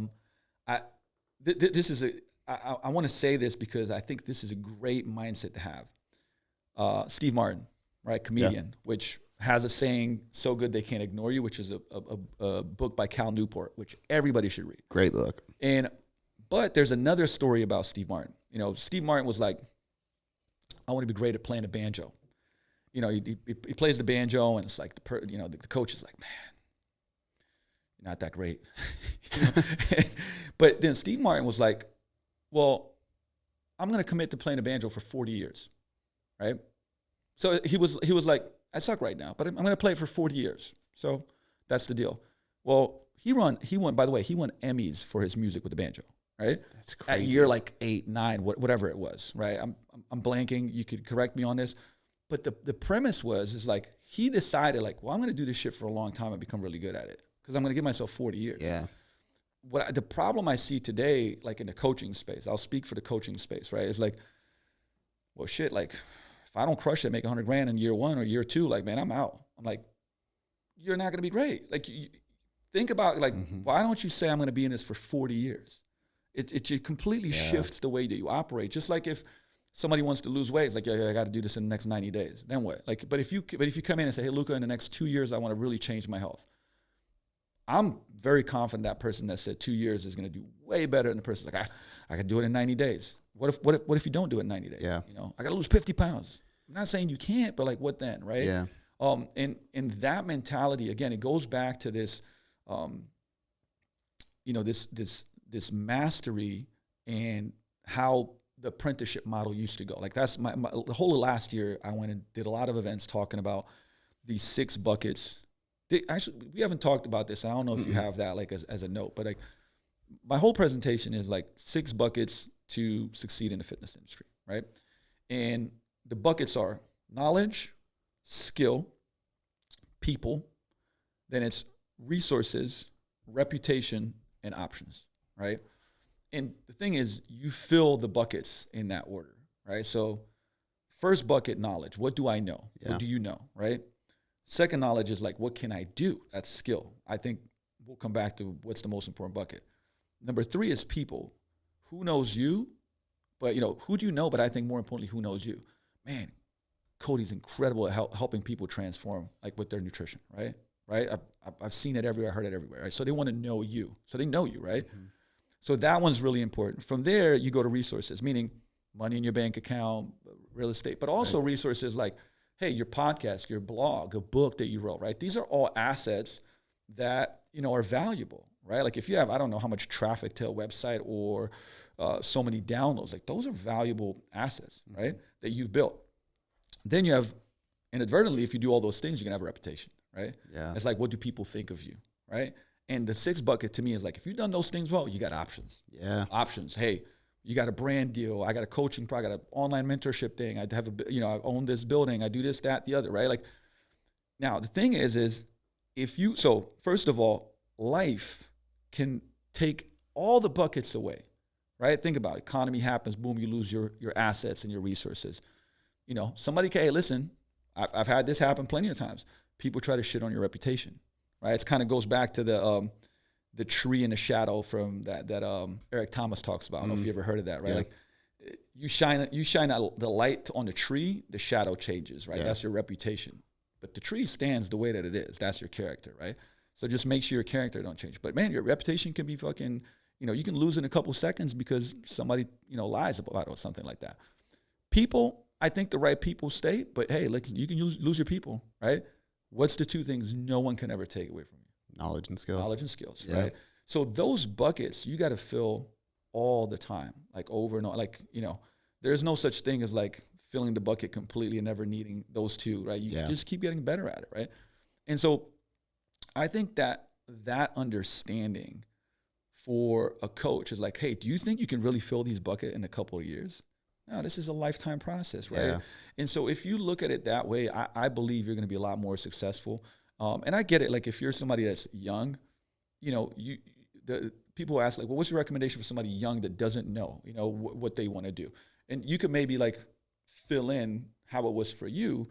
want to say this because I think this is a great mindset to have. Steve Martin, right? Comedian, which has a saying, so good they can't ignore you, which is a book by Cal Newport, which everybody should read. Great book. But there's another story about Steve Martin. Steve Martin was like, I want to be great at playing the banjo. He plays the banjo and it's like, the coach is like, man, you're not that great. But then Steve Martin was like, well, I'm going to commit to playing the banjo for 40 years, right? So he was like, I suck right now, but I'm going to play it for 40 years. So that's the deal. Well, he won, by the way, he won Emmys for his music with the banjo, right? That's crazy. At year like 8, 9, whatever it was, right? I'm blanking. You could correct me on this. But the premise is like, he decided like, well, I'm going to do this shit for a long time and become really good at it because I'm going to give myself 40 years. Yeah. The problem I see today, like in the coaching space, I'll speak for the coaching space, right? It's like, well, shit, like if I don't crush it, make 100 grand in year 1 or year 2, like, man, I'm out. I'm like, you're not going to be great. Like, you think about like, why don't you say I'm going to be in this for 40 years? It completely shifts the way that you operate. Just like if somebody wants to lose weight, it's like, yeah, I got to do this in the next 90 days. Then what? Like, but if you come in and say, hey, Luka, in the next 2 years, I want to really change my health. I'm very confident that person that said 2 years is going to do way better than the person's like, I can do it in 90 days. What if you don't do it in 90 days? Yeah. I got to lose 50 pounds. I'm not saying you can't, but like, what then, right? Yeah. And that mentality, again, it goes back to this, this mastery and how the apprenticeship model used to go. Like that's the whole of last year, I went and did a lot of events talking about these 6 buckets. Actually, we haven't talked about this. I don't know if you have that like as a note, but like my whole presentation is like 6 buckets to succeed in the fitness industry, right? And the buckets are knowledge, skill, people, then it's resources, reputation, and options, right? And the thing is, you fill the buckets in that order, right? So first bucket, knowledge. What do I know? Yeah. What do you know, right? Second knowledge is like, what can I do? That's skill. I think we'll come back to what's the most important bucket. Number 3 is people. Who knows you? But, who do you know? But I think more importantly, who knows you? Man, Cody's incredible at helping people transform, like with their nutrition, right? Right? I've seen it everywhere. I heard it everywhere, right? So they want to know you. So they know you, right? Mm-hmm. So that one's really important. From there, you go to resources, meaning money in your bank account, real estate, but also resources like, hey, your podcast, your blog, a book that you wrote, right? These are all assets that, are valuable, right? Like if you have, I don't know how much traffic to a website or so many downloads, like those are valuable assets, right? That you've built. Then you have, inadvertently, if you do all those things, you're gonna have a reputation, right? Yeah. It's like, what do people think of you, right? And the 6 bucket to me is like, if you've done those things well, you got options. Yeah. Options. Hey, you got a brand deal. I got a coaching product. I got an online mentorship thing. I have I own this building. I do this, that, the other, right? Like, now the thing is so first of all, life can take all the buckets away, right? Think about it. Economy happens, boom, you lose your assets and your resources. You know, somebody can, hey, listen, I've had this happen plenty of times. People try to shit on your reputation, right? It kind of goes back to the tree in the shadow from that Eric Thomas talks about. I don't know if you ever heard of that, right? Yeah. Like you shine the light on the tree, the shadow changes, right? Yeah. That's your reputation. But the tree stands the way that it is. That's your character, right? So just make sure your character don't change. But man, your reputation can be fucking, you know, you can lose in a couple seconds because somebody, you know, lies about it or something like that. People, I think the right people stay, but hey, like you can lose your people, right? What's the two things no one can ever take away from you? Knowledge and skill. Knowledge and skills, Yeah. right? So those buckets you got to fill all the time, like over and over. Like, you know, there's no such thing as like filling the bucket completely and never needing those two, right? You just keep getting better at it, right? And so I think that understanding for a coach is like, hey, do you think you can really fill these buckets in a couple of years? No, this is a lifetime process, right? Yeah. And so if you look at it that way, I believe you're going to be a lot more successful. And I get it. Like if you're somebody that's young, you know, the people ask like, well, what's your recommendation for somebody young that doesn't know, you know, what they want to do? And you could maybe like fill in how it was for you.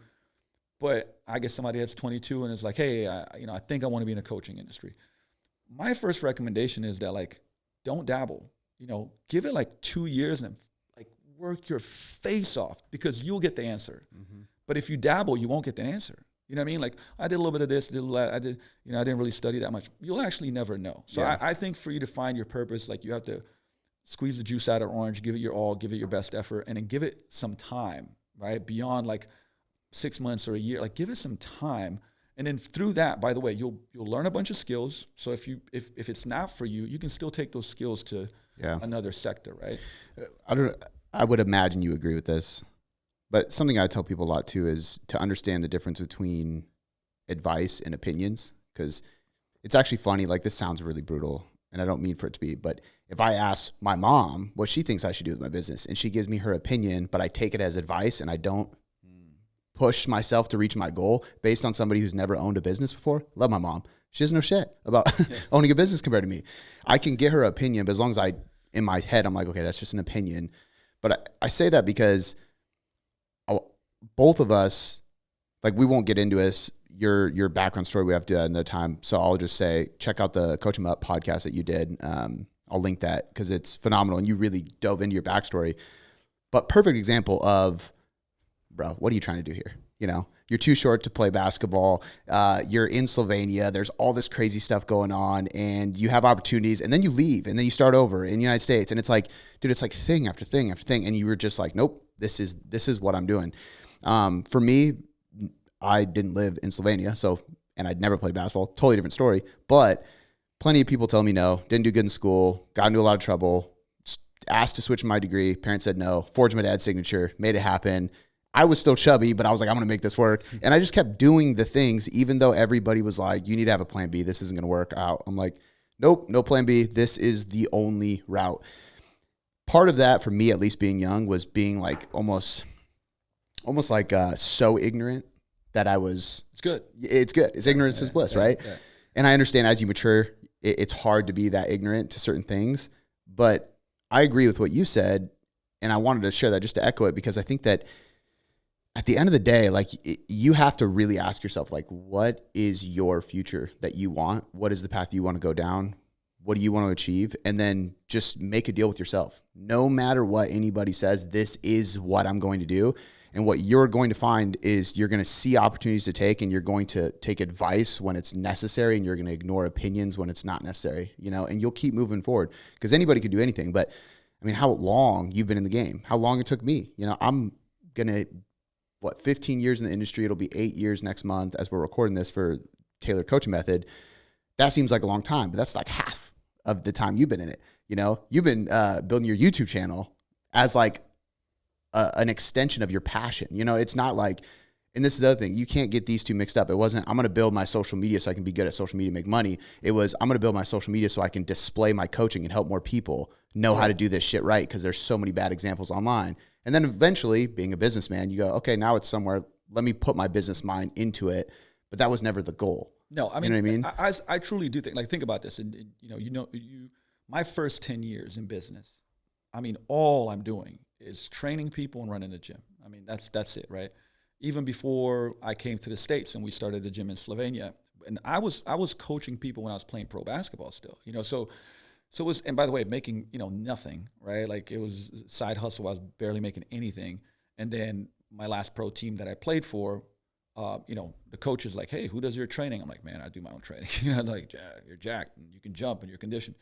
But I guess somebody that's 22 and is like, hey, I think I want to be in the coaching industry. My first recommendation is that like, don't dabble, you know, give it like 2 years and like work your face off because you'll get the answer. Mm-hmm. But if you dabble, you won't get the answer. You know what I mean? Like I did a little bit of this, I didn't really study that much. You'll actually never know. So I think for you to find your purpose, like you have to squeeze the juice out of orange, give it your all, give it your best effort, and then give it some time, right? Beyond like 6 months or a year, like give it some time. And then through that, by the way, you'll learn a bunch of skills. So if it's not for you, you can still take those skills to another sector, right? I would imagine you agree with this, but something I tell people a lot too is to understand the difference between advice and opinions, because it's actually funny. Like this sounds really brutal, and I don't mean for it to be, but if I ask my mom what she thinks I should do with my business, and she gives me her opinion, but I take it as advice and I don't push myself to reach my goal based on somebody who's never owned a business before. Love my mom. She doesn't know shit about owning a business compared to me. I can get her opinion, but as long as in my head, I'm like, okay, that's just an opinion. But I say that because both of us, like we won't get into this, your background story, we have to another time. So I'll just say, check out the Coaching Up podcast that you did. I'll link that because it's phenomenal. And you really dove into your backstory, but perfect example of, bro, what are you trying to do here? You know, you're too short to play basketball. You're in Slovenia. There's all this crazy stuff going on and you have opportunities and then you leave and then you start over in the United States. And it's like, dude, it's like thing after thing after thing. And you were just like, nope, this is what I'm doing. For me, I didn't live in Slovenia. And I'd never played basketball, totally different story, but plenty of people tell me no, didn't do good in school, got into a lot of trouble, asked to switch my degree. Parents said no, forged my dad's signature, made it happen. I was still chubby, but I was like, I'm going to make this work. And I just kept doing the things, even though everybody was like, you need to have a plan B. This isn't going to work out. I'm like, nope, no plan B. This is the only route. Part of that for me, at least being young, was being like almost like so ignorant that I was. It's good. It's good. It's ignorance is bliss, right? Yeah. And I understand as you mature, it's hard to be that ignorant to certain things. But I agree with what you said. And I wanted to share that just to echo it, because I think that at the end of the day, like you have to really ask yourself, like, what is your future that you want? What is the path you want to go down? What do you want to achieve? And then just make a deal with yourself. No matter what anybody says, this is what I'm going to do. And what you're going to find is you're going to see opportunities to take, and you're going to take advice when it's necessary, and you're going to ignore opinions when it's not necessary, you know, and you'll keep moving forward, because anybody could do anything. But I mean, how long you've been in the game, how long it took me, you know, I'm going to, 15 years in the industry. It'll be 8 years next month as we're recording this for Tailored Coaching Method. That seems like a long time, but that's like half of the time you've been in it. You know, you've been building your YouTube channel as like an extension of your passion. You know, it's not like, and this is the other thing, you can't get these two mixed up. It wasn't, I'm going to build my social media so I can be good at social media, make money. It was, I'm going to build my social media so I can display my coaching and help more people know how to do this shit right, because there's so many bad examples online. And then eventually, being a businessman, you go, okay, now it's somewhere, let me put my business mind into it. But that was never the goal. No, I mean, you know what I mean? I truly do think, like, think about this. And, my first 10 years in business, I mean, all I'm doing is training people and running the gym. I mean, that's it, right? Even before I came to the States and we started the gym in Slovenia, and I was coaching people when I was playing pro basketball still, you know, so it was, and by the way, making, you know, nothing, right? Like it was a side hustle. I was barely making anything. And then my last pro team that I played for, you know, the coach is like, hey, who does your training? I'm like, man, I do my own training. You know, like, you're jacked and you can jump and you're conditioned.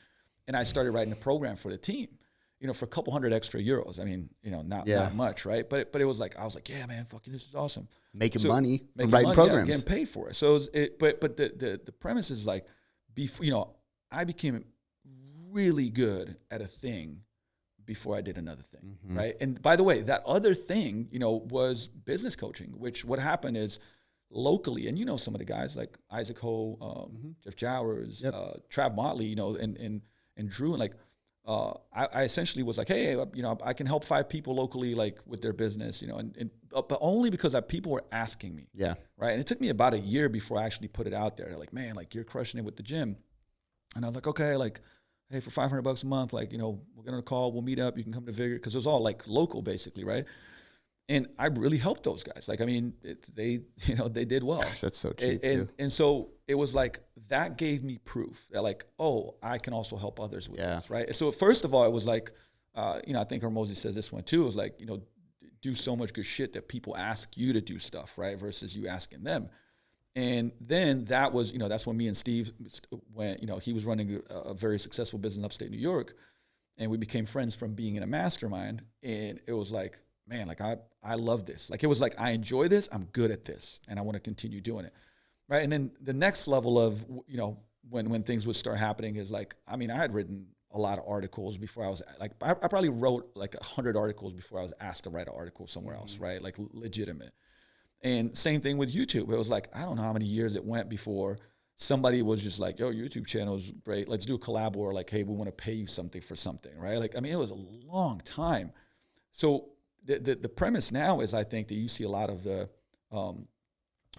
And I started writing a program for the team, you know, for a couple $100 extra. I mean, you know, not much, right? But it was like, I was like, yeah, man, fucking this is awesome. Making money from writing programs. Yeah, getting paid for it. So but the premise is like, before, you know, I became really good at a thing before I did another thing, right? And by the way, that other thing, you know, was business coaching, which what happened is locally, and you know some of the guys like Isaac Ho, Jeff Jowers, Trav Motley, you know, and Drew, and like, I essentially was like, hey, you know, I can help 5 people locally, like with their business, you know, but only because people were asking me, right? And it took me about a year before I actually put it out there. They're like, man, like you're crushing it with the gym, and I was like, okay, like, hey, for $500 a month, like, you know, we're going to call, we'll meet up, you can come to Vigor, because it was all like local basically, right? And I really helped those guys. Like, I mean, they did well. Gosh, that's so cheap too. And so it was like, that gave me proof that like, oh, I can also help others with this, right? So first of all, it was like, you know, I think Hormozy says this one too, it was like, you know, do so much good shit that people ask you to do stuff, right? Versus you asking them. And then that was, you know, that's when me and Steve went, you know, he was running a very successful business in upstate New York, and we became friends from being in a mastermind. And it was like, man, like I love this. Like, it was like, I enjoy this, I'm good at this, and I want to continue doing it, right? And then the next level of, you know, when things would start happening is like, I mean, I had written a lot of articles before I was like, I probably wrote like 100 articles before I was asked to write an article somewhere else, right? Like legitimate. And same thing with YouTube. It was like, I don't know how many years it went before somebody was just like, yo, YouTube channel is great. Let's do a collab, or like, hey, we want to pay you something for something, right? Like, I mean, it was a long time. So the premise now is, I think that you see a lot of the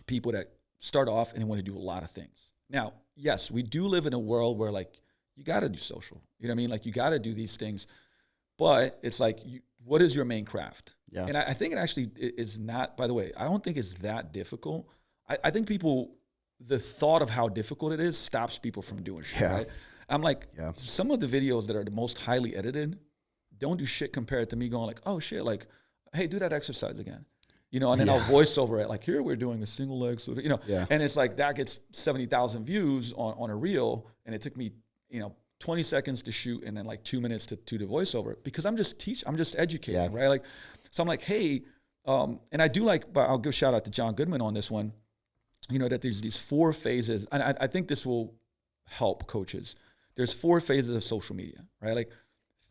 people that start off and they want to do a lot of things. Now, yes, we do live in a world where like, you got to do social, you know what I mean? Like, you got to do these things, but it's like, what is your main craft? Yeah. And I think it actually is not, by the way, I don't think it's that difficult. I think people, the thought of how difficult it is stops people from doing shit, right? I'm like, some of the videos that are the most highly edited don't do shit compared to me going like, oh shit, like, hey, do that exercise again. You know, and then I'll voice over it, like, here we're doing a single leg, so, you know, and it's like, that gets 70,000 views on a reel, and it took me, you know, 20 seconds to shoot, and then like 2 minutes to the voiceover, because I'm just educating, right? Like, so I'm like, hey, and I do like, but I'll give a shout out to John Goodman on this one, you know, that there's these 4 phases, and I think this will help coaches. There's 4 phases of social media, right? Like,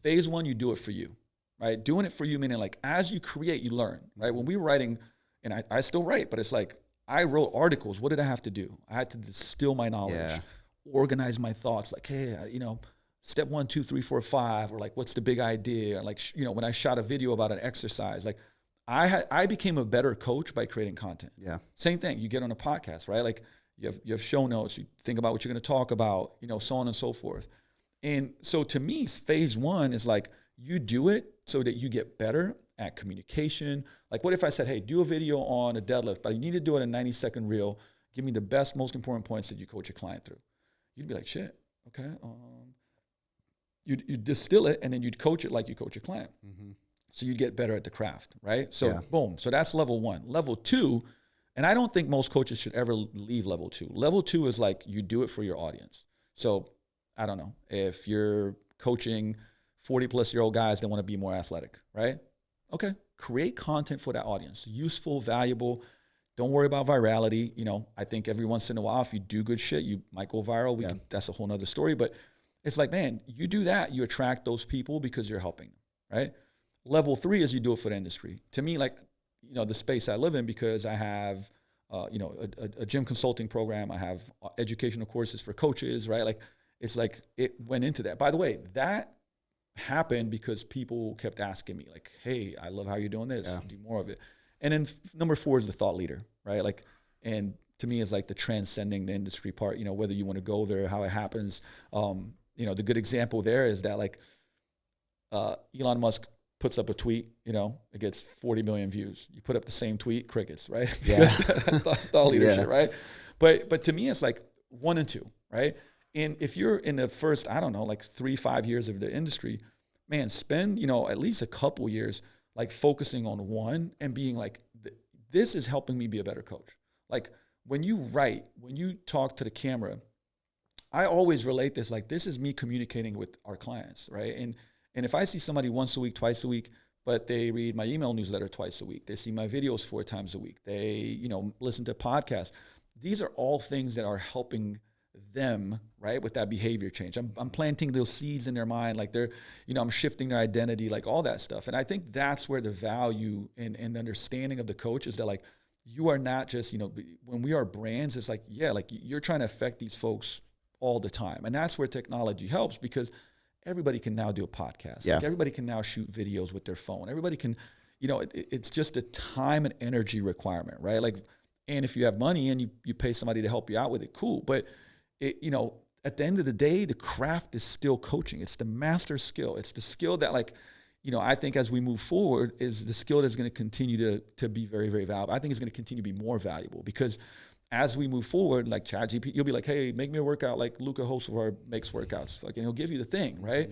phase 1, you do it for you, right? Doing it for you, meaning like, as you create, you learn, right? When we were writing, and I still write, but it's like, I wrote articles. What did I have to do? I had to distill my knowledge, organize my thoughts, like, hey, you know, step 1, 2, 3, 4, 5, or like, what's the big idea? Or like, you know, when I shot a video about an exercise, like, I became a better coach by creating content. Yeah. Same thing. You get on a podcast, right? Like, you have show notes. You think about what you're going to talk about, you know, so on and so forth. And so to me, phase 1 is like, you do it so that you get better at communication. Like, what if I said, hey, do a video on a deadlift, but you need to do it in a 90-second reel. Give me the best, most important points that you coach a client through. You'd be like, shit, okay. You'd distill it, and then you'd coach it like you coach a client. Mm-hmm. So you'd get better at the craft, right? So boom. So that's level 1. Level 2, and I don't think most coaches should ever leave level 2. Level 2 is like, you do it for your audience. So I don't know, if you're coaching 40-plus-year-old guys that want to be more athletic, right? Okay, create content for that audience. Useful, valuable. Don't worry about virality. You know, I think every once in a while, if you do good shit, you might go viral. That's a whole nother story. But it's like, man, you do that, you attract those people because you're helping them, right? Level 3 is you do it for the industry. To me, like, you know, the space I live in, because I have, you know, a gym consulting program. I have educational courses for coaches, right? Like, it's like, it went into that. By the way, that happened because people kept asking me, like, hey, I love how you're doing this. Do more of it. And then number 4 is the thought leader, right? Like, and to me, it's like the transcending the industry part, you know, whether you want to go there, how it happens. You know, the good example there is that, like, Elon Musk puts up a tweet, it gets 40 million views. You put up the same tweet, crickets, right? Because that's the leadership, right? But to me, it's like 1 and 2, right? And if you're in the first, 3-5 years of the industry, man, spend, at least a couple years like focusing on one and being like, this is helping me be a better coach. Like when you write, when you talk to the camera, I always relate this, like this is me communicating with our clients, right? And if I see somebody once a week, twice a week, but they read my email newsletter twice a week, they see my videos 4 times a week, they, listen to podcasts. These are all things that are helping them, right, with that behavior change. I'm planting those seeds in their mind, like they're, I'm shifting their identity, like all that stuff. And I think that's where the value and the understanding of the coach is that like, you are not just, when we are brands, it's like, like you're trying to affect these folks all the time. And that's where technology helps because everybody can now do a podcast. Yeah. Like everybody can now shoot videos with their phone. Everybody can, it's just a time and energy requirement, right? Like, and if you have money and you pay somebody to help you out with it, cool. But at the end of the day, the craft is still coaching. It's the master skill. It's the skill that like, I think as we move forward is the skill that's going to continue to be very, very valuable. I think it's going to continue to be more valuable because as we move forward, like ChatGPT, you'll be like, hey, make me a workout like Luka Hocevar makes workouts. Fucking, he'll give you the thing, right?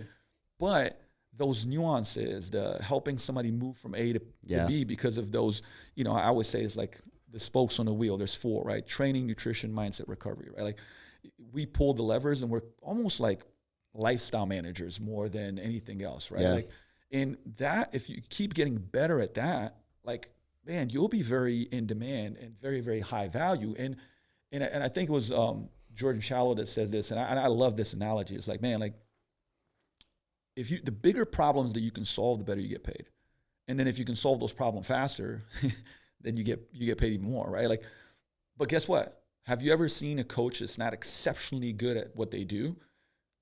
But those nuances, the helping somebody move from A to B because of those, I always say it's like the spokes on the wheel. There's 4, right? Training, nutrition, mindset, recovery, right? Like we pull the levers and we're almost like lifestyle managers more than anything else, right? Like, and that, if you keep getting better at that, like, man, you'll be very in demand and very, very high value. And I think it was Jordan Shallow that says this, and I love this analogy. It's like, man, like the bigger problems that you can solve, the better you get paid. And then if you can solve those problems faster, then you get paid even more, right? Like, but guess what? Have you ever seen a coach that's not exceptionally good at what they do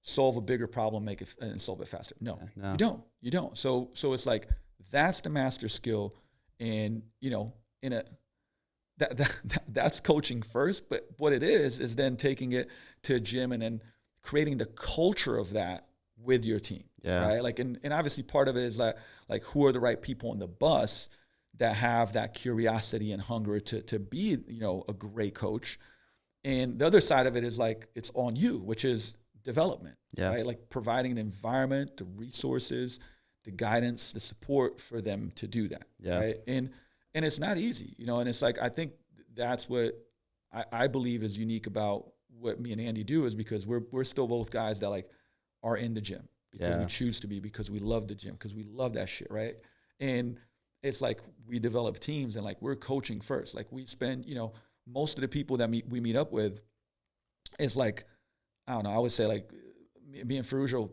solve a bigger problem, and solve it faster? No, you don't. So it's like that's the master skill. And that's coaching first, but what it is then taking it to a gym and then creating the culture of that with your team, right? Like, and obviously part of it is like who are the right people on the bus that have that curiosity and hunger to be, a great coach. And the other side of it is like it's on you, which is development, right? Like providing the environment, the resources, the guidance, the support for them to do that, right? And it's not easy, and it's like, I think that's what I believe is unique about what me and Andy do is because we're still both guys that like are in the gym because we choose to be, because we love the gym, because we love that shit, right? And it's like we develop teams and like we're coaching first. Like we spend, most of the people that we meet up with is like, I don't know, I would say like me and Ferruggio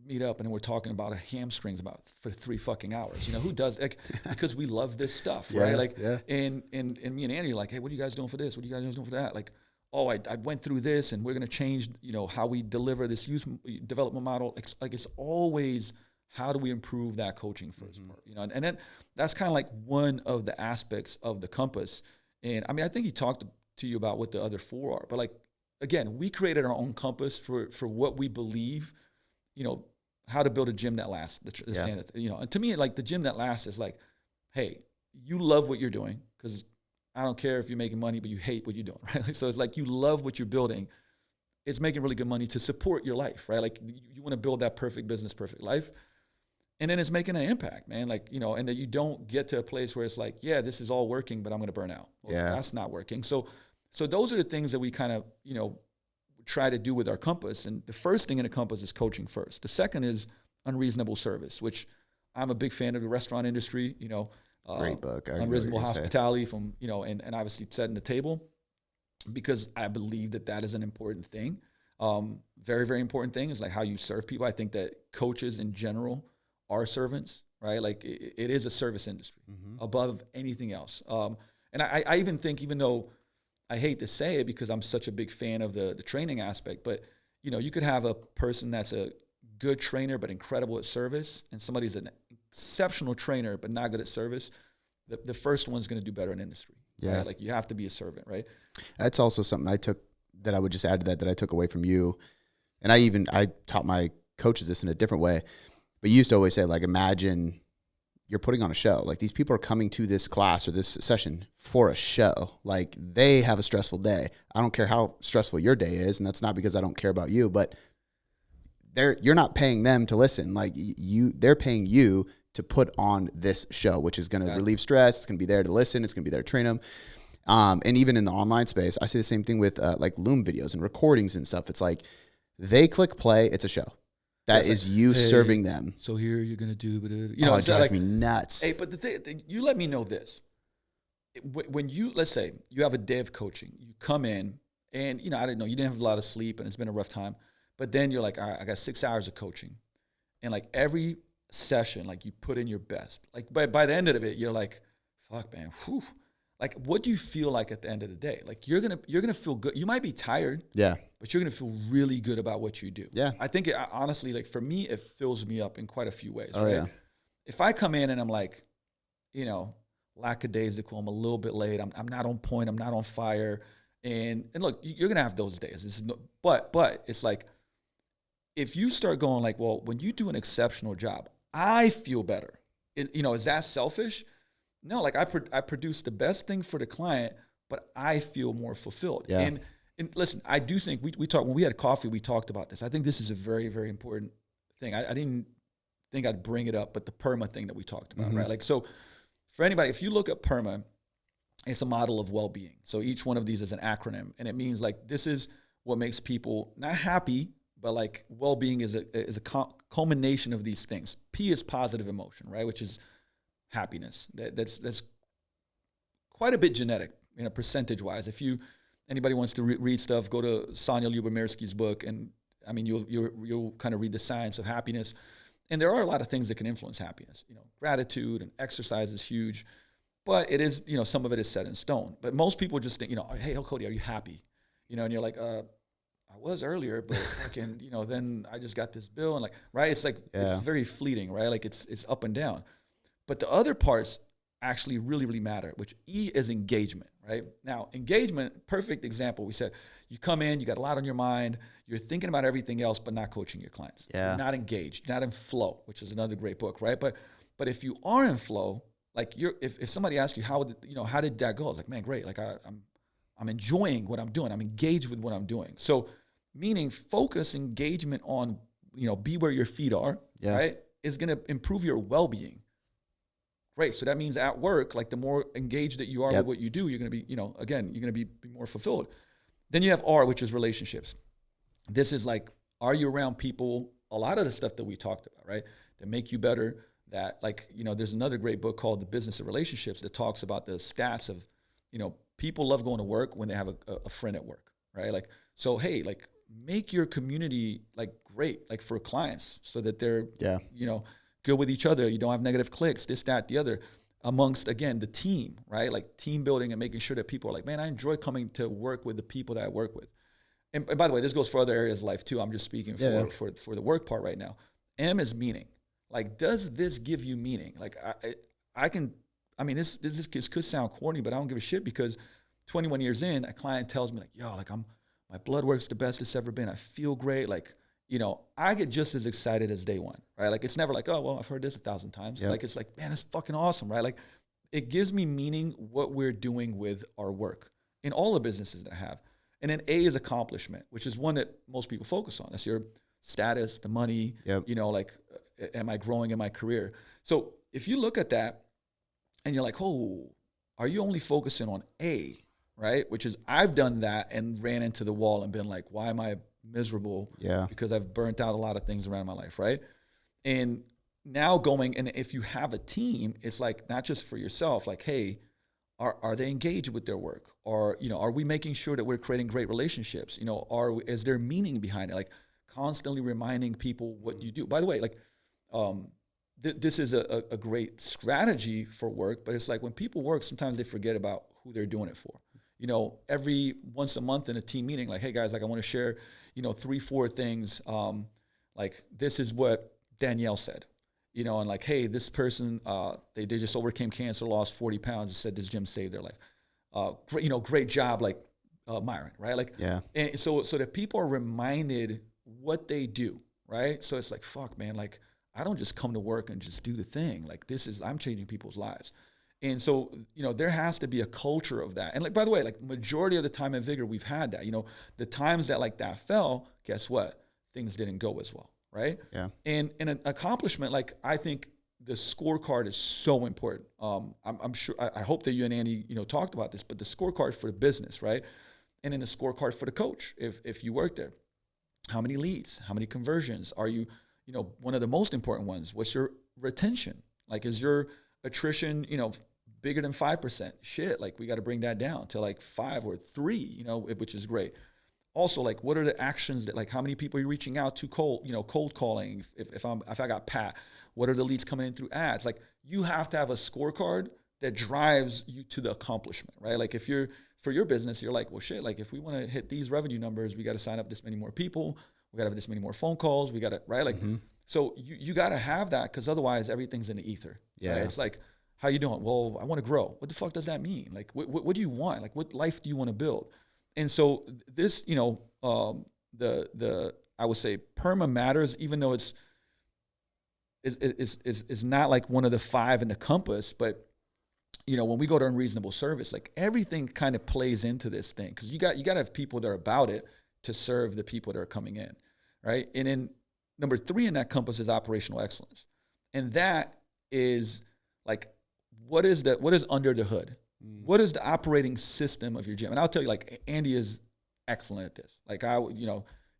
meet up and we're talking about hamstrings for 3 fucking hours. Who does, like, because we love this stuff, right? Like, and me and Andy are like, hey, what are you guys doing for this? What are you guys doing for that? Like, oh, I went through this and we're going to change, how we deliver this youth development model. It's always, how do we improve that coaching first part, and then that's kind of like one of the aspects of the compass. And I mean, I think he talked to you about what the other 4 are, but like, again, we created our own compass for what we believe, how to build a gym that lasts, the standards, and to me, like the gym that lasts is like, hey, you love what you're doing because I don't care if you're making money, but you hate what you're doing, right? So it's like you love what you're building. It's making really good money to support your life, right? Like you want to build that perfect business, perfect life. And then it's making an impact, man. Like, and that you don't get to a place where it's like, yeah, this is all working, but I'm going to burn out. Well, that's not working. So those are the things that we kind of, try to do with our compass. And the first thing in a compass is coaching first. The second is unreasonable service, which I'm a big fan of the restaurant industry, great book. Unreasonable hospitality from, and obviously setting the table, because I believe that is an important thing. Very, very important thing is like how you serve people. I think that coaches in general are servants, right? Like it is a service industry above anything else. And I even think, even though I hate to say it because I'm such a big fan of the training aspect, but you could have a person that's a good trainer but incredible at service, and somebody's an exceptional trainer but not good at service. The first one's going to do better in industry. Right? Like you have to be a servant, right? That's also something I took, that I would just add to that I took away from you, and I taught my coaches this in a different way. But you used to always say, like, imagine you're putting on a show. Like, these people are coming to this class or this session for a show. Like, they have a stressful day. I don't care how stressful your day is, and that's not because I don't care about you, but you're not paying them to listen. Like, they're paying you to put on this show, which is going to relieve stress. It's going to be there to listen. It's going to be there to train them. And even in the online space, I say the same thing with like Loom videos and recordings and stuff. It's like they click play, it's a show. That is like, you serving them. So here you're going to do, you know, it drives me nuts. Hey, but the thing, you let me know this. When let's say you have a day of coaching, you come in and, you know, I didn't know, you didn't have a lot of sleep and it's been a rough time, but then you're like, all right, I got 6 hours of coaching. And like every session, like you put in your best. Like by the end of it, you're like, fuck, man, whew. Like, what do you feel like at the end of the day? Like, you're gonna feel good. You might be tired, but you're gonna feel really good about what you do. Yeah, I think honestly, like for me, it fills me up in quite a few ways. Oh, right? yeah. If I come in and I'm like, you know, lackadaisical, I'm a little bit late, I'm not on point, I'm not on fire, and look, you're gonna have those days. But it's like, if you start going like, well, when you do an exceptional job, I feel better. Is that selfish? No, like I produce the best thing for the client, but I feel more fulfilled. Yeah. And listen, I do think we talked, when we had coffee, we talked about this. I think this is a very, very important thing. I didn't think I'd bring it up, but the PERMA thing that we talked about, right? Like, so for anybody, if you look at PERMA, it's a model of well-being. So each one of these is an acronym, and it means like, this is what makes people not happy, but like well-being is a culmination of these things. P is positive emotion, right? Which is happiness. That's quite a bit genetic, you know, percentage-wise. If anybody wants to read stuff, go to Sonja Lyubomirsky's book, and I mean, you'll kind of read the science of happiness. And there are a lot of things that can influence happiness. You know, gratitude and exercise is huge, but it is, you know, some of it is set in stone. But most people just think, you know, hey, Cody, are you happy? You know, and you're like, I was earlier, but fucking, you know, then I just got this bill, and like, right? It's like it's very fleeting, right? Like it's up and down. But the other parts actually really, really matter, which E is engagement, right? Now, engagement, perfect example. We said you come in, you got a lot on your mind, you're thinking about everything else, but not coaching your clients. Yeah. You're not engaged, not in flow, which is another great book, right? But if you are in flow, like if somebody asks you how did that go? It's like, man, great. Like I'm enjoying what I'm doing. I'm engaged with what I'm doing. So meaning focus engagement on, you know, be where your feet are, right? Is going to improve your well-being. Great. So that means at work, like the more engaged that you are with what you do, you're going to be, you know, again, you're going to be more fulfilled. Then you have R, which is relationships. This is like, are you around people, a lot of the stuff that we talked about, right? That make you better, that like, you know, there's another great book called The Business of Relationships that talks about the stats of, you know, people love going to work when they have a friend at work, right? Like, so, hey, like make your community like great, like for clients so that they're, you know, good with each other. You don't have negative clicks, this, that, the other, amongst, again, the team, right? Like team building and making sure that people are like, man, I enjoy coming to work with the people that I work with. And by the way, this goes for other areas of life too. I'm just speaking for the work part right now. M is meaning. Like, does this give you meaning? Like this could sound corny, but I don't give a shit, because 21 years in, a client tells me like, yo, like my blood work's the best it's ever been. I feel great. Like, you know, I get just as excited as day one, right? Like, it's never like, oh, well, I've heard this 1,000 times. Like, it's like, man, it's fucking awesome, right? Like, it gives me meaning what we're doing with our work in all the businesses that I have. And then A is accomplishment, which is one that most people focus on. That's your status, the money, you know, like, am I growing in my career? So if you look at that and you're like, oh, are you only focusing on A, right? Which is, I've done that and ran into the wall and been like, why am I miserable? Because I've burnt out a lot of things around my life, right? And now and if you have a team, it's like not just for yourself, like, hey, are they engaged with their work? Or, you know, are we making sure that we're creating great relationships? You know, is there meaning behind it? Like constantly reminding people what you do. By the way, like this is a great strategy for work, but it's like when people work, sometimes they forget about who they're doing it for. You know, every once a month in a team meeting, like, hey guys, like I want to share, you know, 3-4 things. Like this is what Danielle said, you know, and like, hey, this person, they just overcame cancer, lost 40 pounds, and said this gym saved their life. Great, you know, great job, like Myron, right? Like, and so that people are reminded what they do, right? So it's like, fuck, man, like I don't just come to work and just do the thing. Like I'm changing people's lives. And so, there has to be a culture of that. And like, by the way, like majority of the time at Vigor, we've had that, the times that like that fell, guess what? Things didn't go as well. Right. Yeah. And an accomplishment, like I think the scorecard is so important. I'm sure, I hope that you and Andy, talked about this, but the scorecard for the business, right? And then the scorecard for the coach, if you work there. How many leads? How many conversions? Are you, one of the most important ones? What's your retention? Like, is your attrition, bigger than 5%? Shit, like we got to bring that down to like 5 or 3, which is great. Also, like, what are the actions that, like, how many people are you reaching out to cold calling? If I got Pat, what are the leads coming in through ads? Like, you have to have a scorecard that drives you to the accomplishment, right? Like, if you're, for your business, you're like, well, shit, like if we want to hit these revenue numbers, we got to sign up this many more people. We got to have this many more phone calls. We got to, right? Like, so you got to have that, because otherwise everything's in the ether. Yeah. Right? It's like, how you doing? Well, I want to grow. What the fuck does that mean? Like, what do you want? Like, what life do you want to build? And so this, I would say PERMA matters, even though it's not like one of the 5 in the compass, but when we go to unreasonable service, like everything kind of plays into this thing, because you got to have people that are about it to serve the people that are coming in, right? And then number 3 in that compass is operational excellence, and that is like, what is under the hood? What is the operating system of your gym? And I'll tell you, like, Andy is excellent at this. Like,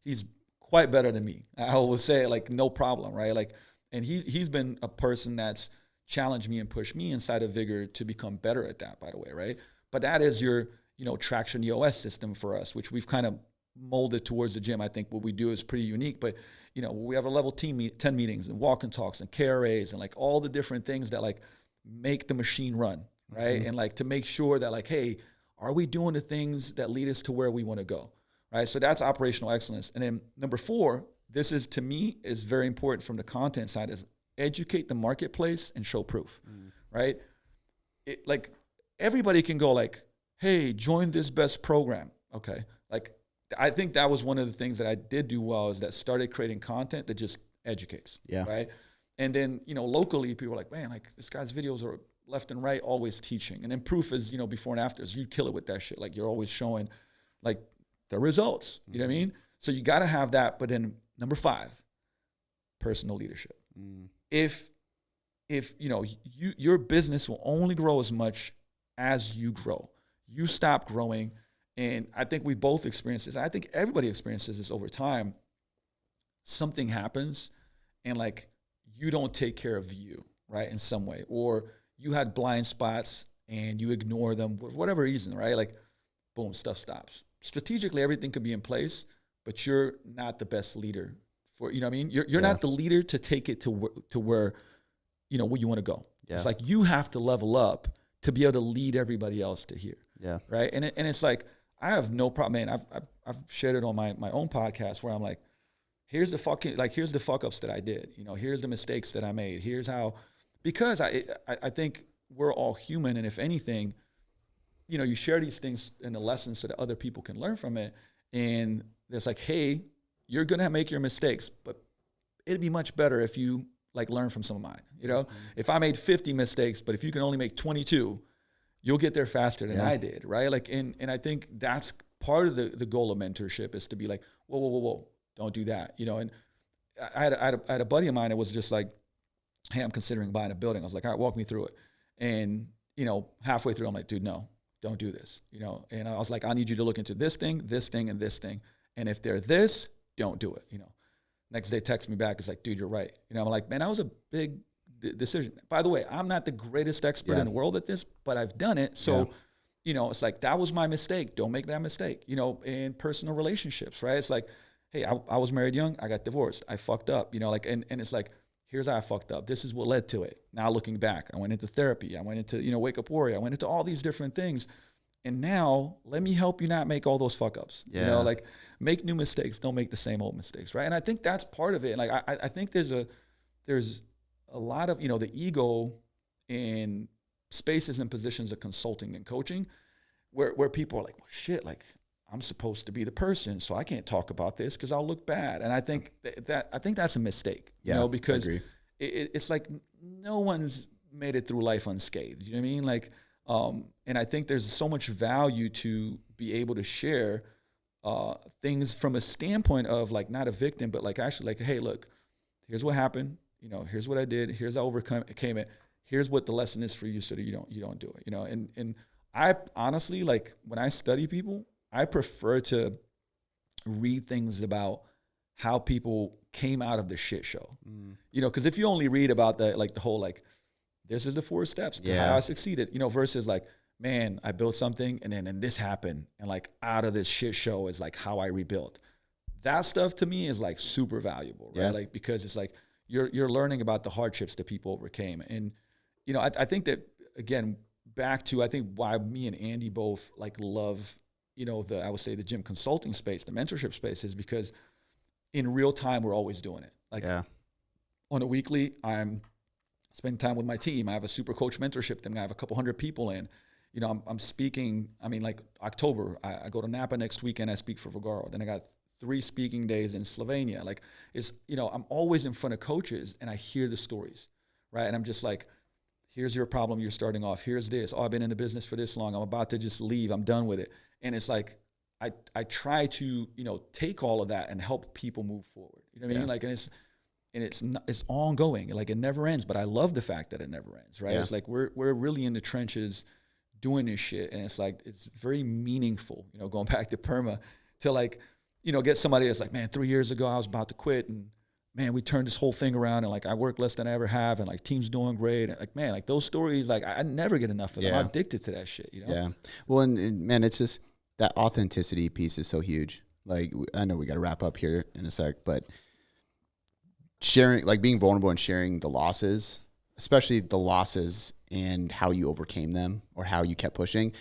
he's quite better than me. I will say, like, no problem, right? Like, and he's been a person that's challenged me and pushed me inside of Vigor to become better at that, by the way, right? But that is your, Traction EOS system for us, which we've kind of molded towards the gym. I think what we do is pretty unique, but, we have a level 10 meetings and walk and talks and KRAs and like all the different things that like make the machine run, right? And like to make sure that like, hey, are we doing the things that lead us to where we want to go, right? So that's operational excellence. And then number 4, this is, to me, is very important from the content side, is educate the marketplace and show proof, right? Like everybody can go like, hey, join this best program. Okay. Like, I think that was one of the things that I did do well, is that started creating content that just educates, right? And then, locally people are like, man, like this guy's videos are left and right, always teaching. And then proof is, before and afters. You kill it with that shit. Like, you're always showing like the results, you know what I mean? So you got to have that. But then number 5, personal leadership. If your business will only grow as much as you grow. You stop growing, and I think we both experience this. I think everybody experiences this over time. Something happens, and like you don't take care of you, right, in some way, or you had blind spots and you ignore them for whatever reason, right? Like, boom, stuff stops. Strategically, everything could be in place, but you're not the best leader for, what I mean? You're not the leader to take it to where, where you want to go. Yeah. It's like you have to level up to be able to lead everybody else to here. Yeah. Right. And it's like, I have no problem, man. I've shared it on my own podcast where I'm like, here's the fuck ups that I did. Here's the mistakes that I made. Here's how, because I think we're all human. And if anything, you share these things and the lessons so that other people can learn from it. And it's like, hey, you're going to make your mistakes, but it'd be much better if you like learn from some of mine. If I made 50 mistakes, but if you can only make 22, you'll get there faster than I did. Right. Like, and I think that's part of the goal of mentorship, is to be like, whoa, don't do that. And I had a buddy of mine that was just like, hey, I'm considering buying a building. I was like, all right, walk me through it. And, halfway through, I'm like, dude, no, don't do this. And I was like, I need you to look into this thing, and this thing. And if they're this, don't do it. Next day, text me back. It's like, dude, you're right. I'm like, man, that was a big decision. By the way, I'm not the greatest expert in the world at this, but I've done it. So, it's like, that was my mistake. Don't make that mistake, in personal relationships, right? It's like, hey, I was married young. I got divorced. I fucked up, like, and it's like, here's how I fucked up. This is what led to it. Now looking back, I went into therapy. I went into, Wake Up Warrior. I went into all these different things. And now let me help you not make all those fuck ups. Like, make new mistakes. Don't make the same old mistakes, right? And I think that's part of it. And like, I think there's a lot of, the ego in spaces and positions of consulting and coaching where people are like, well, shit, like, I'm supposed to be the person, so I can't talk about this because I'll look bad. And I think that's a mistake, because it's like no one's made it through life unscathed. You know what I mean? Like, and I think there's so much value to be able to share things from a standpoint of like not a victim, but like actually like, hey, look, here's what happened. You know, here's what I did. Here's how I overcame it. Here's what the lesson is for you, so that you don't do it. You know, and I honestly, like, when I study people, I prefer to read things about how people came out of the shit show. You know, because if you only read about the whole like, this is the 4 steps to how I succeeded, you know, versus like, man, I built something and then this happened, and like out of this shit show is like how I rebuilt. That stuff to me is like super valuable, right? Like, because it's like you're learning about the hardships that people overcame. And, you know, I think that, again, back to, I think why me and Andy both like love, you know, I would say the gym consulting space, the mentorship space, is because in real time, we're always doing it. Like on a weekly, I'm spending time with my team. I have a super coach mentorship thing. I have a couple hundred people in. You know, I'm speaking, I mean, like October, I go to Napa next weekend, I speak for Vogaro. Then I got 3 speaking days in Slovenia. Like, it's, you know, I'm always in front of coaches and I hear the stories, right? And I'm just like, here's your problem, you're starting off. Here's this. Oh, I've been in the business for this long. I'm about to just leave. I'm done with it. And it's like, I try to, you know, take all of that and help people move forward. You know what I mean? Like, and it's ongoing. Like, it never ends. But I love the fact that it never ends, right? It's like we're really in the trenches doing this shit, and it's like, it's very meaningful, you know, going back to PERMA, to like, you know, get somebody that's like, man, 3 years ago I was about to quit, and man, we turned this whole thing around, and like I work less than I ever have, and like team's doing great. And like, man, like those stories, like I never get enough of them. I'm addicted to that shit, you know? Yeah. Well, and man, it's just that authenticity piece is so huge. Like, I know we got to wrap up here in a sec, but sharing, like being vulnerable and sharing the losses, especially the losses and how you overcame them or how you kept pushing,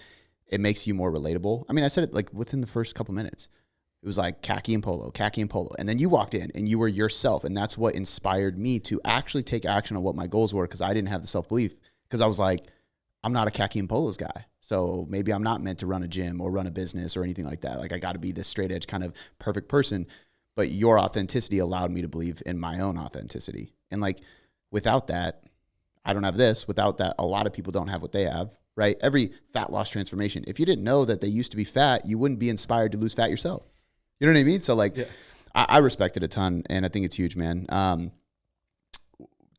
it makes you more relatable. I mean, I said it like within the first couple minutes. It was like khaki and polo. And then you walked in and you were yourself. And that's what inspired me to actually take action on what my goals were, because I didn't have the self-belief, because I was like, I'm not a khaki and polos guy. So maybe I'm not meant to run a gym or run a business or anything like that. Like, I got to be this straight edge kind of perfect person. But your authenticity allowed me to believe in my own authenticity. And like, without that, I don't have this. Without that, a lot of people don't have what they have, right? Every fat loss transformation, if you didn't know that they used to be fat, you wouldn't be inspired to lose fat yourself. You know what I mean? So like, I respect it a ton, and I think it's huge, man.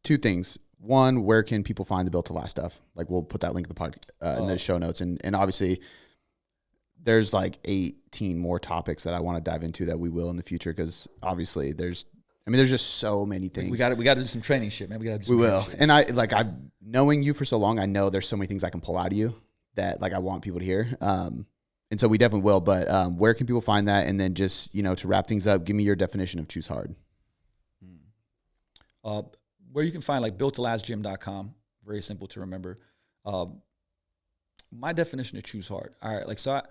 2 things. One, where can people find the Built to Last stuff? Like, we'll put that link in the in the show notes. And obviously there's like 18 more topics that I want to dive into that we will in the future. Cause obviously there's just so many things. We got to do some training shit, man. We will. And I've knowing you for so long, I know there's so many things I can pull out of you that like I want people to hear. And so we definitely will, but where can people find that? And then just, you know, to wrap things up, give me your definition of choose hard. Where you can find like builttolastgym.com, very simple to remember. My definition of choose hard. All right. Like, so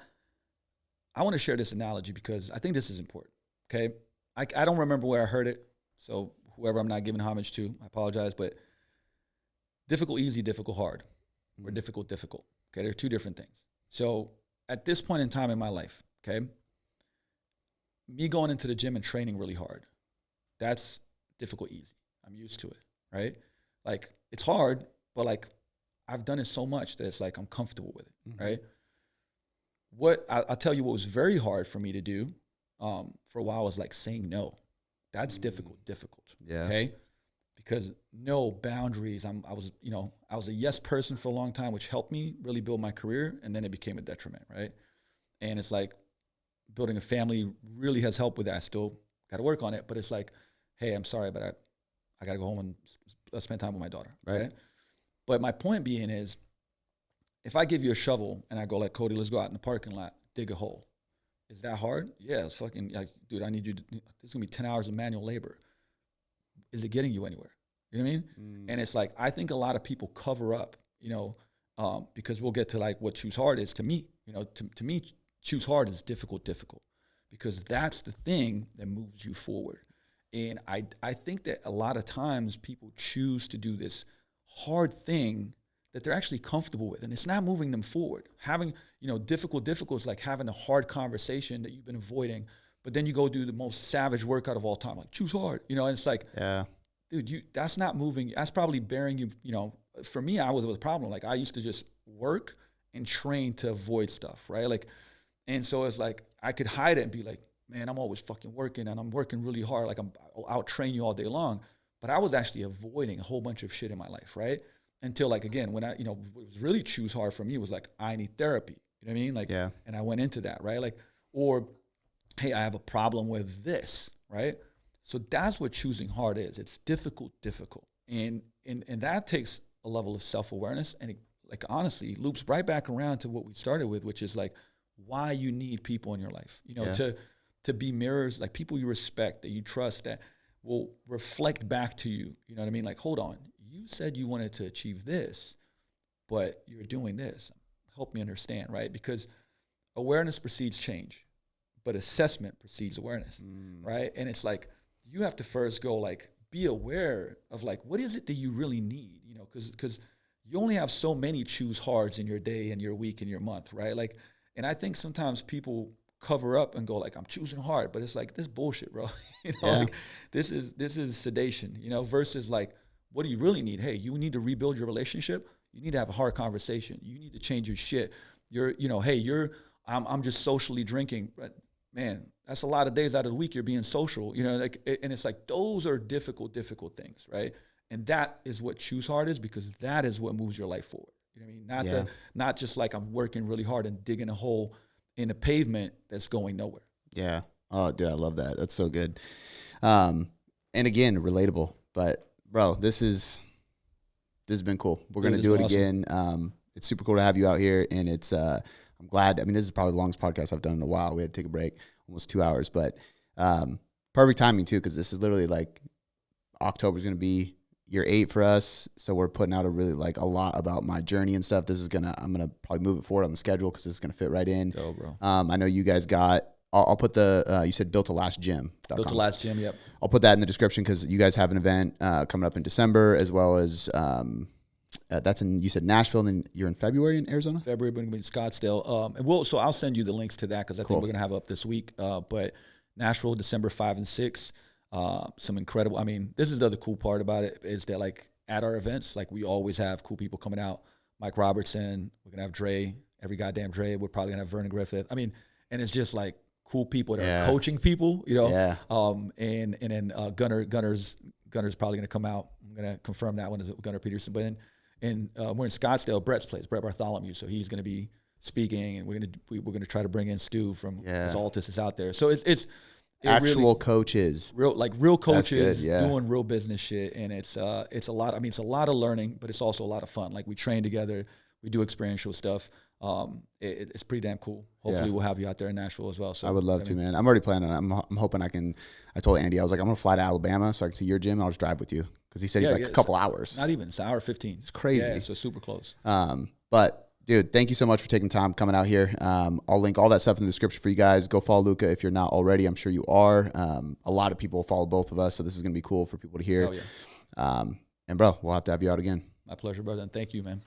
I want to share this analogy because I think this is important. Okay. I don't remember where I heard it. So whoever I'm not giving homage to, I apologize, but difficult, easy, difficult, hard, or difficult. Okay. They're 2 different things. So at this point in time in my life, okay, me going into the gym and training really hard, that's difficult, easy. I'm used to it, right? Like, it's hard, but like, I've done it so much that it's like I'm comfortable with it, right? What I'll tell you, what was very hard for me to do for a while was like saying no. That's difficult. Yeah. Okay. Because no boundaries. I was a yes person for a long time, which helped me really build my career. And then it became a detriment. Right. And it's like building a family really has helped with that. I still got to work on it, but it's like, hey, I'm sorry, but I got to go home and spend time with my daughter. Right. But my point being is, if I give you a shovel and I go like, Cody, let's go out in the parking lot, dig a hole. Is that hard? Yeah, it's fucking, like, dude, I need you to, there's gonna be 10 hours of manual labor. Is it getting you anywhere? You know what I mean? And it's like, I think a lot of people cover up, you know, because we'll get to like what choose hard is to me. You know, to me, choose hard is difficult, because that's the thing that moves you forward. And I think that a lot of times people choose to do this hard thing that they're actually comfortable with, and it's not moving them forward. Having, you know, difficult is like having a hard conversation that you've been avoiding, but then you go do the most savage workout of all time, like choose hard, you know, and it's like, dude, that's not moving. That's probably bearing you, for me, it was a problem. Like I used to just work and train to avoid stuff, right? Like, and so it's like, I could hide it and be like, man, I'm always fucking working and I'm working really hard. Like I'll out train you all day long. But I was actually avoiding a whole bunch of shit in my life, right? Until like, again, when what was really choose hard for me was like, I need therapy. You know what I mean? Like, yeah. And I went into that, right? Like, or, hey, I have a problem with this, right? So that's what choosing hard is. It's difficult. And that takes a level of self-awareness. And it, like, honestly, loops right back around to what we started with, which is like why you need people in your life, to be mirrors, like people you respect, that you trust, that will reflect back to you. You know what I mean? Like, hold on, you said you wanted to achieve this, but you're doing this. Help me understand, right? Because awareness precedes change, but assessment precedes awareness, right? And it's like, you have to first go like, be aware of like, what is it that you really need? Because you only have so many choose hards in your day and your week and your month, right? Like, and I think sometimes people cover up and go like, I'm choosing hard, but it's like, this bullshit, bro. Like this is sedation, versus like, what do you really need? Hey, you need to rebuild your relationship. You need to have a hard conversation. You need to change your shit. I'm just socially drinking, but man, that's a lot of days out of the week you're being social, and it's like, those are difficult things, right? And that is what choose hard is, because that is what moves your life forward. You know what I mean? Not just like I'm working really hard and digging a hole in a pavement that's going nowhere. Yeah. Oh, dude, I love that. That's so good. And again, relatable. But bro, this has been cool. We're gonna do it awesome. Again. It's super cool to have you out here, and it's I'm glad. I mean, this is probably the longest podcast I've done in a while. We had to take a break, almost 2 hours, but perfect timing too, because this is literally like October's gonna be year 8 for us, so we're putting out a lot about my journey and stuff. I'm gonna probably move it forward on the schedule because this is gonna fit right in. Oh, bro. I know you guys got. I'll put the you said Built to Last Gym. Built to Last Gym. Yep. I'll put that in the description because you guys have an event coming up in December, as well as that's in, you said Nashville, and then you're in February in Arizona. February, we're gonna be in Scottsdale. So I'll send you the links to that because I think we're gonna have up this week. But Nashville, December 5 and 6. Some incredible. I mean, this is the other cool part about it is that like at our events, like we always have cool people coming out. Mike Robertson, we're gonna have Dre, every goddamn Dre. We're probably gonna have Vernon Griffith. I mean, and it's just like cool people that are coaching people, Yeah. And then Gunner's probably gonna come out. I'm gonna confirm that one is Gunner Peterson. But we're in Scottsdale, Brett's place, Brett Bartholomew. So he's gonna be speaking, and we're gonna try to bring in Stu from Altus is out there. So it's actual really, coaches, real coaches good, doing real business shit, and it's a lot. I mean, it's a lot of learning, but it's also a lot of fun. Like we train together, we do experiential stuff. It's pretty damn cool. Hopefully, we'll have you out there in Nashville as well. So I would love to, man. I'm already planning on it. I'm hoping I can. I told Andy, I was like, I'm gonna fly to Alabama so I can see your gym, and I'll just drive with you because he said he's like a couple hours. Not even. It's an hour 15. It's crazy. Yeah, so super close. But dude, thank you so much for taking time coming out here. I'll link all that stuff in the description for you guys. Go follow Luka if you're not already. I'm sure you are. A lot of people follow both of us, so this is going to be cool for people to hear. Oh, yeah. And bro, we'll have to have you out again. My pleasure, brother. And thank you, man.